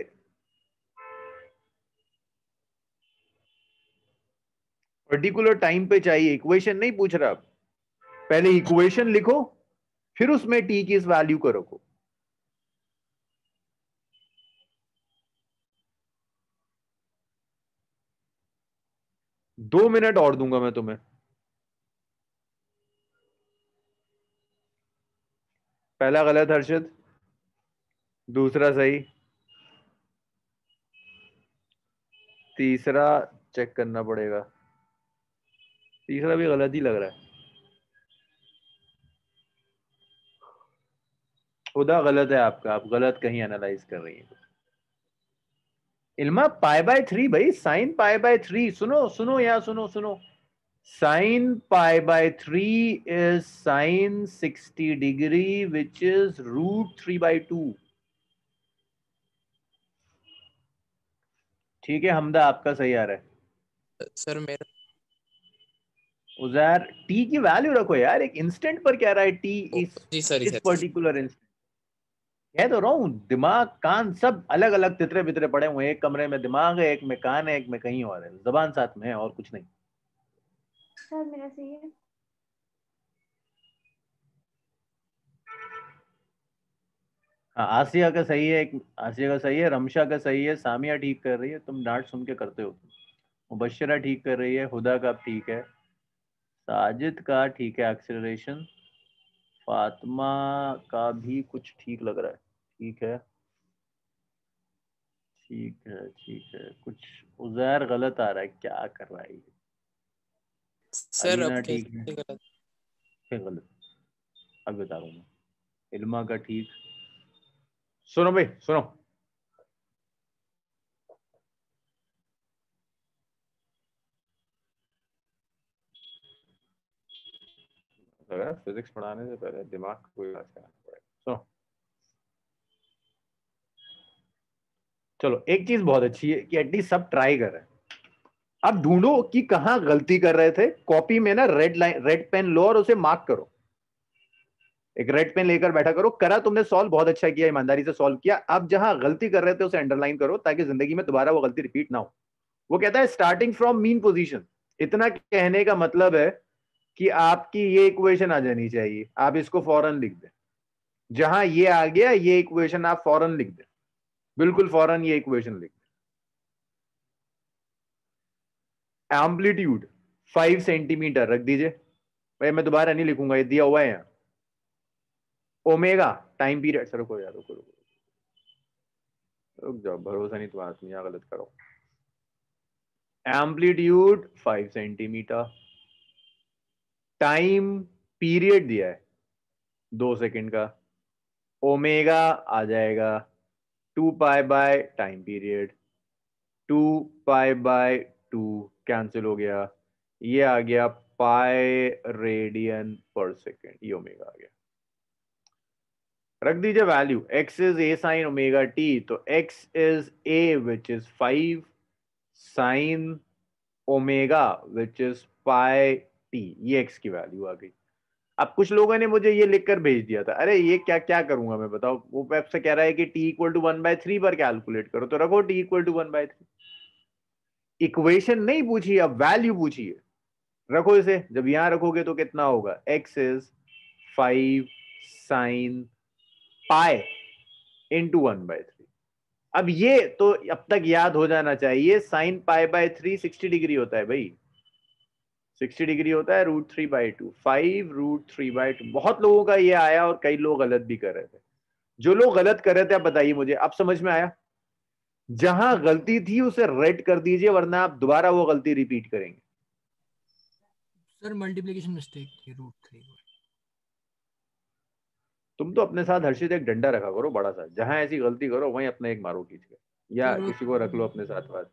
पर्टिकुलर टाइम पे चाहिए, इक्वेशन नहीं पूछ रहा। पहले इक्वेशन लिखो, फिर उसमें टी की इस वैल्यू को रखो। दो मिनट और दूंगा मैं तुम्हें। पहला गलत हर्षित, दूसरा सही, तीसरा चेक करना पड़ेगा, तीसरा भी गलत ही लग रहा है। खुदा गलत है आपका, आप गलत कहीं एनालाइज कर रही है। इल्मा π/3 भाई, साइन π/3, सुनो सुनो यहाँ सुनो सुनो, sine π/3 is sine 60 degree which is √3/2। ठीक है हमदा, आपका सही आ रहा है। सर मेरा उजैर टी की वैल्यू रखो यार, एक इंस्टेंट पर कह रहा है टी, जी सर इस सर पर्टिकुलर इंस्टेंट। कह तो रहा हूँ दिमाग कान सब अलग अलग तितरे बितरे पड़े हुए हैं, एक कमरे में दिमाग है, एक में कान है, एक में कहीं और है, जबान साथ में है और कुछ नहीं। सर मेरा सही है। हाँ आसिया का सही है, एक आसिया का सही है, रमशा का सही है, सामिया ठीक कर रही है, तुम डांट सुन के करते हो। मुबशरा ठीक कर रही है, हुदा का ठीक है, साजिद का ठीक है, एक्सेलरेशन, फातिमा का भी कुछ ठीक लग रहा है, ठीक है। ठीक है, कुछ उज़ैर गलत आ रहा है, क्या कर रहा है ये? सर अलीना अब ठीक है, कैसे गलत? फिर गलत, अब बता रहा हूँ मैं। इल्मा का ठीक। सुनो भाई सुनो, फिजिक्स पढ़ाने से पहले दिमाग को इलाज करना पड़ेगा। सुनो, चलो एक चीज बहुत अच्छी है कि एटलीस्ट सब ट्राई कर रहे हैं। अब ढूंढो कि कहां गलती कर रहे थे। कॉपी में ना रेड लाइन, रेड पेन लो और उसे मार्क करो। एक रेड पेन लेकर बैठा करो। करा तुमने सॉल्व, बहुत अच्छा किया, ईमानदारी से सॉल्व किया। अब जहां गलती कर रहे थे उसे अंडरलाइन करो ताकि जिंदगी में दोबारा वो गलती रिपीट ना हो। वो कहता है स्टार्टिंग फ्रॉम मीन पोजीशन। इतना कहने का मतलब है कि आपकी ये इक्वेशन आ जानी चाहिए, आप इसको फौरन लिख दें। जहां ये आ गया ये इक्वेशन आप फौरन लिख दें, बिल्कुल फौरन ये इक्वेशन लिख दें। एम्पलीट्यूड 5 सेंटीमीटर रख दीजिए भाई, मैं दोबारा नहीं लिखूंगा, ये दिया हुआ है यहाँ। ओमेगा टाइम पीरियड, सर रुको यार, रुको रुको रुक जाओ, भरोसा नहीं तुम्हारा, तुम यहाँ गलत करो। एम्पलीट्यूड 5 सेंटीमीटर, टाइम पीरियड दिया है 2 सेकंड का, ओमेगा आ जाएगा 2 pi by time period, 2 pi by 2 cancel हो गया, ये आ गया पाई रेडियन पर सेकेंड, ये ओमेगा आ गया। रख दीजिए value, x is a sine omega t, तो x is a which is 5 sine omega which is pi t, ये x की वैल्यू आ गई। अब कुछ लोगों ने मुझे ये लिखकर भेज दिया था, अरे ये क्या क्या करूंगा मैं बताओ। वो वेब से कह रहा है कि t इक्वल टू 1/3 पर कैलकुलेट करो, तो रखो t इक्वल टू 1/3। इक्वेशन नहीं पूछी, अब वैल्यू पूछी है, रखो इसे। जब यहां रखोगे तो कितना होगा, x is 5 sine pi into 1/3। अब ये तो अब तक याद हो जाना चाहिए, साइन पाई बाय 3 60 डिग्री होता है भाई, 60 डिग्री होता है √3/2, 5√3/2। बहुत लोगों का ये आया और कई लोग गलत भी कर रहे थे। जो लोग गलत कर रहे थे आप बताइए मुझे, अब समझ में आया? जहां गलती थी उसे रेड कर दीजिए, वरना आप दोबारा वो गलती रिपीट करेंगे। सर मल्टीप्लिकेशन मिस्टेक थी √3। तुम तो अपने साथ हर्षित एक डंडा रखा करो बड़ा सा, जहां ऐसी गलती करो वहीं अपने एक मारो खींच के, या सर वो किसी को रख लो अपने साथ, बात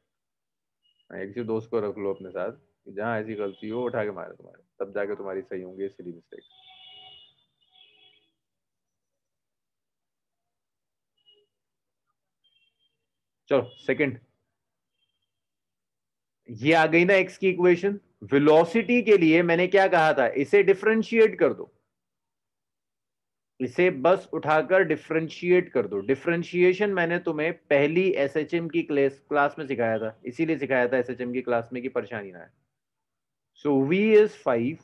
किसी दोस्त को रख लो अपने साथ, जहां ऐसी गलती हो उठा के मारे तुम्हारे, तब जाके तुम्हारी सही होंगी सिली मिस्टेक। चलो सेकंड, ये आ गई ना एक्स की इक्वेशन। वेलोसिटी के लिए मैंने क्या कहा था, इसे डिफरेंशिएट कर दो, इसे बस उठाकर डिफरेंशिएट कर दो। डिफरेंशिएशन मैंने तुम्हें पहली एसएचएम की क्लास में सिखाया था, इसीलिए सिखाया था एसएचएम की क्लास में कि परेशानी ना है। सो v is 5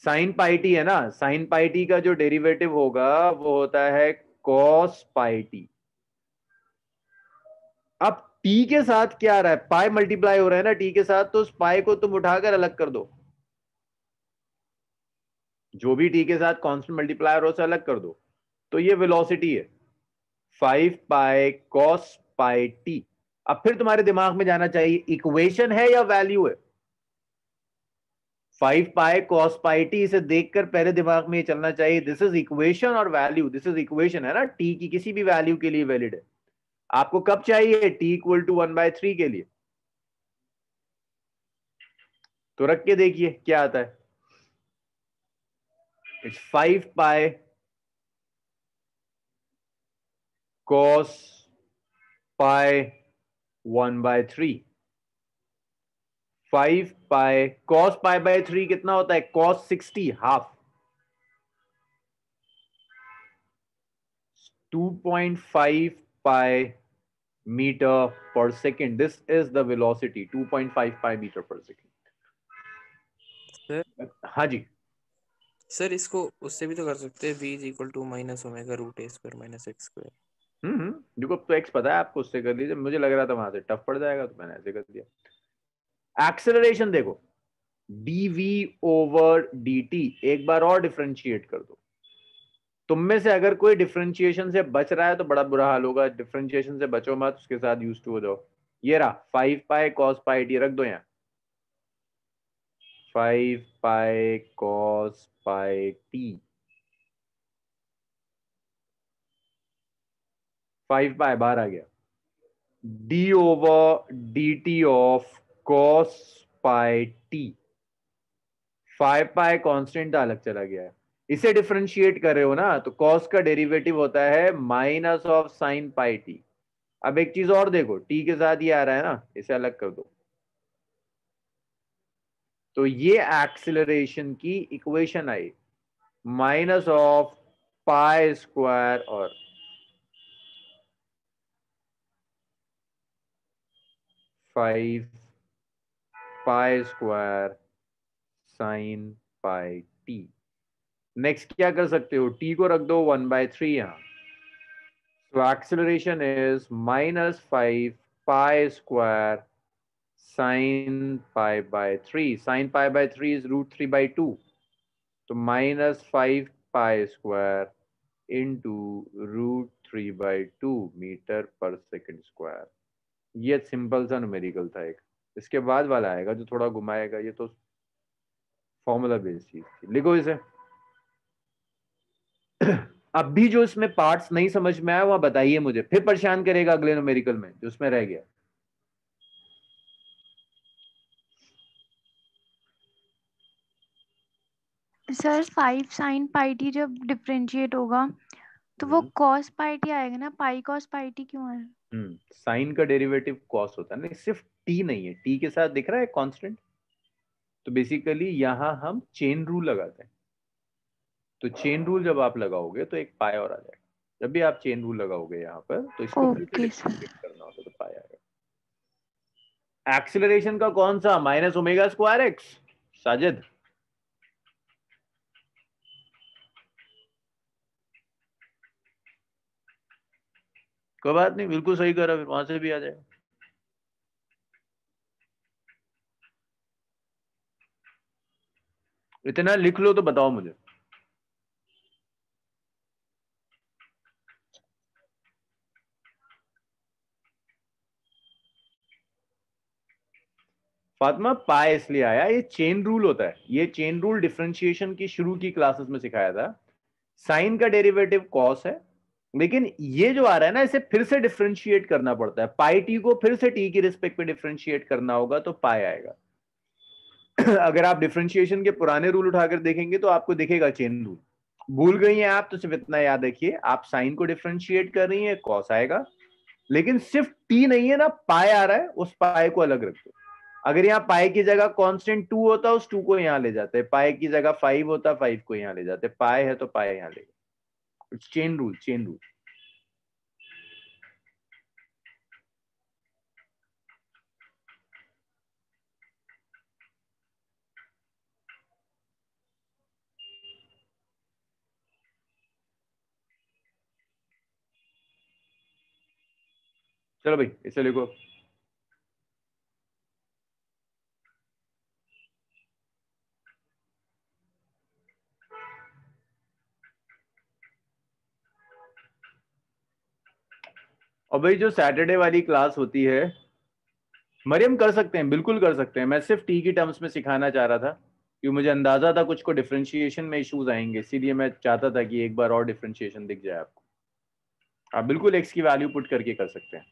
sign pi T है ना, साइन पाई टी का जो डेरिवेटिव होगा वो होता है कॉस पाई टी। अब t के साथ क्या आ रहा है, पाई मल्टीप्लाई हो रहा है ना t के साथ, तो उस पाई को तुम उठाकर अलग कर दो, जो भी t के साथ कांस्टेंट मल्टीप्लायर हो उसे अलग कर दो, तो ये वेलोसिटी है 5 पाई कॉस पाई टी। अब फिर तुम्हारे दिमाग में जाना चाहिए इक्वेशन है या वैल्यू है। 5 पाई कॉस पाई टी, इसे देखकर पहले दिमाग में ये चलना चाहिए दिस इज इक्वेशन और वैल्यू, दिस इज इक्वेशन है ना, टी की किसी भी वैल्यू के लिए वैलिड है। आपको कब चाहिए, टी इक्वल टू 1/3 के लिए। तो रख के देखिए क्या आता है, it's 5 pi cos pi 1/3। 5 pi cos pi/3 कितना होता है, cos 60 half, 2.5 pi meter per second. This is the velocity, 2.5 pi meter per second. Sir हाँ जी, सर इसको उससे भी तो कर सकते हैं, v is equal to minus omega root a square minus x square. देखो अब तो एक्स पता है आपको, उससे कर लीजिए। मुझे लग रहा था वहां से टफ पड़ जाएगा तो मैंने ऐसे कर दिया। एक्सेलरेशन देखो, dv ओवर dt, एक बार और डिफरेंशिएट कर दो, तुम में से अगर कोई डिफरेंशिएशन से बच रहा है तो बड़ा बुरा हाल होगा, डिफरेंशिएशन से बचो मत, उसके साथ यूज टू हो जाओ। ये रहा 5 पाई cos पाई टी, रख दो यहाँ 5 पाई cos पाई टी, 5 पाई बाहर आ गया, D over D T of cos pi T, 5 pi constant अलग चला गया है, इसे डिफरेंशिएट कर रहे हो ना, तो cos का डेरिवेटिव होता है minus of sine pi T. अब एक चीज और देखो, टी के साथ ये आ रहा है ना, इसे अलग कर दो, तो ये एक्सिलरेशन की equation I minus of pi square और 5 pi square sine pi T. Next क्या कर सकते हो, टी को रख दो 1/3 यहां, तो acceleration is minus 5 pi square sine pi by 3, sine pi by 3 is √3/2, तो minus 5 pi square into √3/2 metre per second square. ये सिंपल सा न्यूमेरिकल था एक, इसके बाद वाला आएगा जो थोड़ा घुमाएगा, ये तो फॉर्मूला बेस्ड चीज थी, लिखो इसे। अब भी जो इसमें पार्ट्स नहीं समझ में आया वहां बताइए मुझे, फिर परेशान करेगा अगले न्यूमेरिकल में जो उसमें रह गया। सर 5 साइन पाई टी जब डिफरेंशिएट होगा तो वो cos पाई टी आएगा ना, पाई cos पाई टी क्यों है? साइन का डेरिवेटिव कॉस होता है ना, सिर्फ टी नहीं है, टी के साथ दिख रहा है कांस्टेंट, तो बेसिकली यहां हम चेन रूल लगाते हैं, तो चेन रूल जब आप लगाओगे तो एक पाई और आ जाएगा, जब भी आप चेन रूल लगाओगे यहाँ पर तो इसको फिर से ओके सर। डिफरेंशिएट करना होता है तो पाई आएगा। एक्सिलरेशन का कौन सा, minus omega square x, Sajid कोई बात नहीं, बिल्कुल सही करा, फिर वहां से भी आ जाएगा। इतना लिख लो तो बताओ मुझे। फातिमा पाई इसलिए आया, ये चेन रूल होता है, ये चेन रूल डिफरेंशिएशन की शुरू की क्लासेस में सिखाया था। साइन का डेरिवेटिव कॉस है, लेकिन ये जो आ रहा है ना, इसे फिर से डिफरेंशिएट करना पड़ता है, पाई टी को फिर से टी की रिस्पेक्ट पे डिफरेंशिएट करना होगा तो पाई आएगा। अगर आप डिफरेंशिएशन के पुराने रूल उठाकर देखेंगे तो आपको दिखेगा चेन रूल, भूल गई हैं आप तो सिर्फ इतना याद रखिए, आप साइन को डिफरेंशिएट कर रही हैं कॉस आएगा, लेकिन सिर्फ टी नहीं है ना, पाई आ रहा है, उस पाई को अलग रख दो। अगर यहाँ पाई की जगह कांस्टेंट 2 होता, उस 2 को यहाँ ले जाते, पाई की जगह 5 होता, 5 को यहाँ ले जाते, पाई है तो पाई यहाँ ले, चेन रूल, चेन रूल। चलो भाई इसे लिखो। और भाई जो सैटरडे वाली क्लास होती है, मरियम कर सकते हैं, बिल्कुल कर सकते हैं, मैं सिर्फ टी की टर्म्स में सिखाना चाह रहा था क्योंकि मुझे अंदाजा था कुछ को डिफरेंशिएशन में इश्यूज आएंगे, इसीलिए मैं चाहता था कि एक बार और डिफरेंशिएशन दिख जाए आपको। आप बिल्कुल एक्स की वैल्यू पुट करके कर सकते हैं,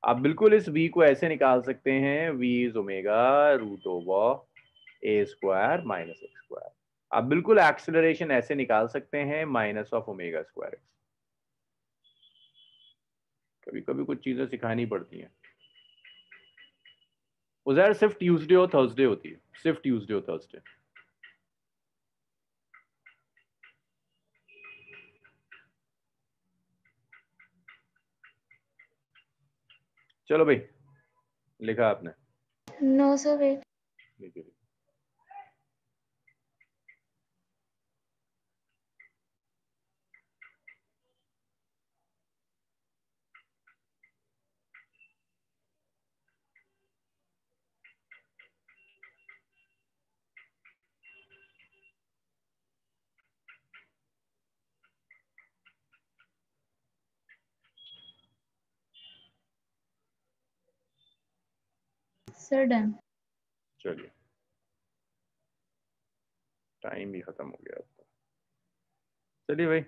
आप बिल्कुल इस v को ऐसे निकाल सकते हैं, v is omega root over a square minus x square. आप बिल्कुल एक्सेलरेशन ऐसे निकाल सकते हैं, minus of omega square x. कभी कभी कुछ चीजें सिखानी पड़ती हैं। उधर सिर्फ ट्यूसडे और थर्सडे होती है, सिर्फ ट्यूसडे और थर्सडे। चलो भाई, लिखा आपने? No sir wait. लिखिए। Sir done. चलिए टाइम भी खत्म हो गया अब तो। चलिए भाई,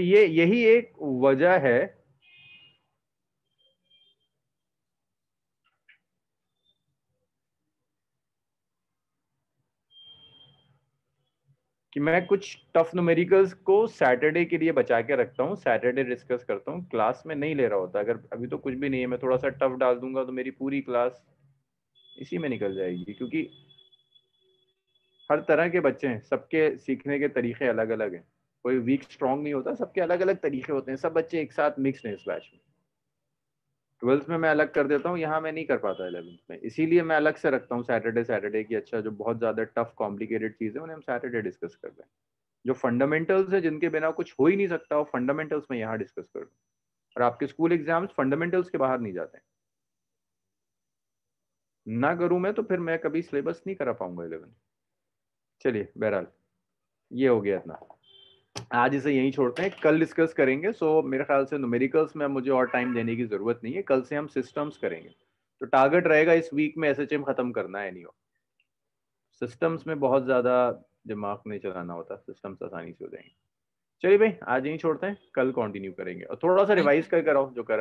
ये यही एक वजह है कि मैं कुछ टफ न्यूमेरिकल्स को सैटरडे के लिए बचा के रखता हूँ, सैटरडे डिस्कस करता हूँ, क्लास में नहीं ले रहा होता। अगर अभी तो कुछ भी नहीं है, मैं थोड़ा सा टफ डाल दूंगा तो मेरी पूरी क्लास इसी में निकल जाएगी, क्योंकि हर तरह के बच्चे हैं, सबके सीखने के तरीके अलग अलग हैं, कोई वीक स्ट्रांग नहीं होता, सबके अलग अलग तरीके होते हैं, सब बच्चे एक साथ मिक्स हैं इस बैच में। 12th में मैं अलग कर देता हूँ, यहाँ मैं नहीं कर पाता 11th में, इसीलिए मैं अलग से रखता हूँ सैटरडे की। अच्छा, जो बहुत ज़्यादा टफ कॉम्प्लिकेटेड चीज़ है उन्हें हम सैटरडे डिस्कस कर रहे हैं। जो फंडामेंटल्स है जिनके बिना कुछ हो ही नहीं सकता, वो फंडामेंटल्स में यहाँ डिस्कस कर दूँ। और आपके स्कूल एग्जाम्स फंडामेंटल्स के बाहर नहीं जाते हैं। ना करूँ मैं तो फिर मैं कभी सिलेबस नहीं करा पाऊंगा 11th। चलिए बहरहाल ये हो गया इतना, आज इसे यहीं छोड़ते हैं, कल डिस्कस करेंगे। सो मेरे ख्याल से न्यूमेरिकल्स में मुझे और टाइम देने की जरूरत नहीं है, कल से हम सिस्टम्स करेंगे। तो टारगेट रहेगा इस वीक में SHM खत्म करना है, नहीं हो सिस्टम्स में बहुत ज़्यादा दिमाग नहीं चलाना होता, सिस्टम्स आसानी से हो जाएंगे। चलिए भाई आज यहीं छोड़ते हैं, कल कंटिन्यू करेंगे और थोड़ा सा रिवाइज कर कराओ जो कर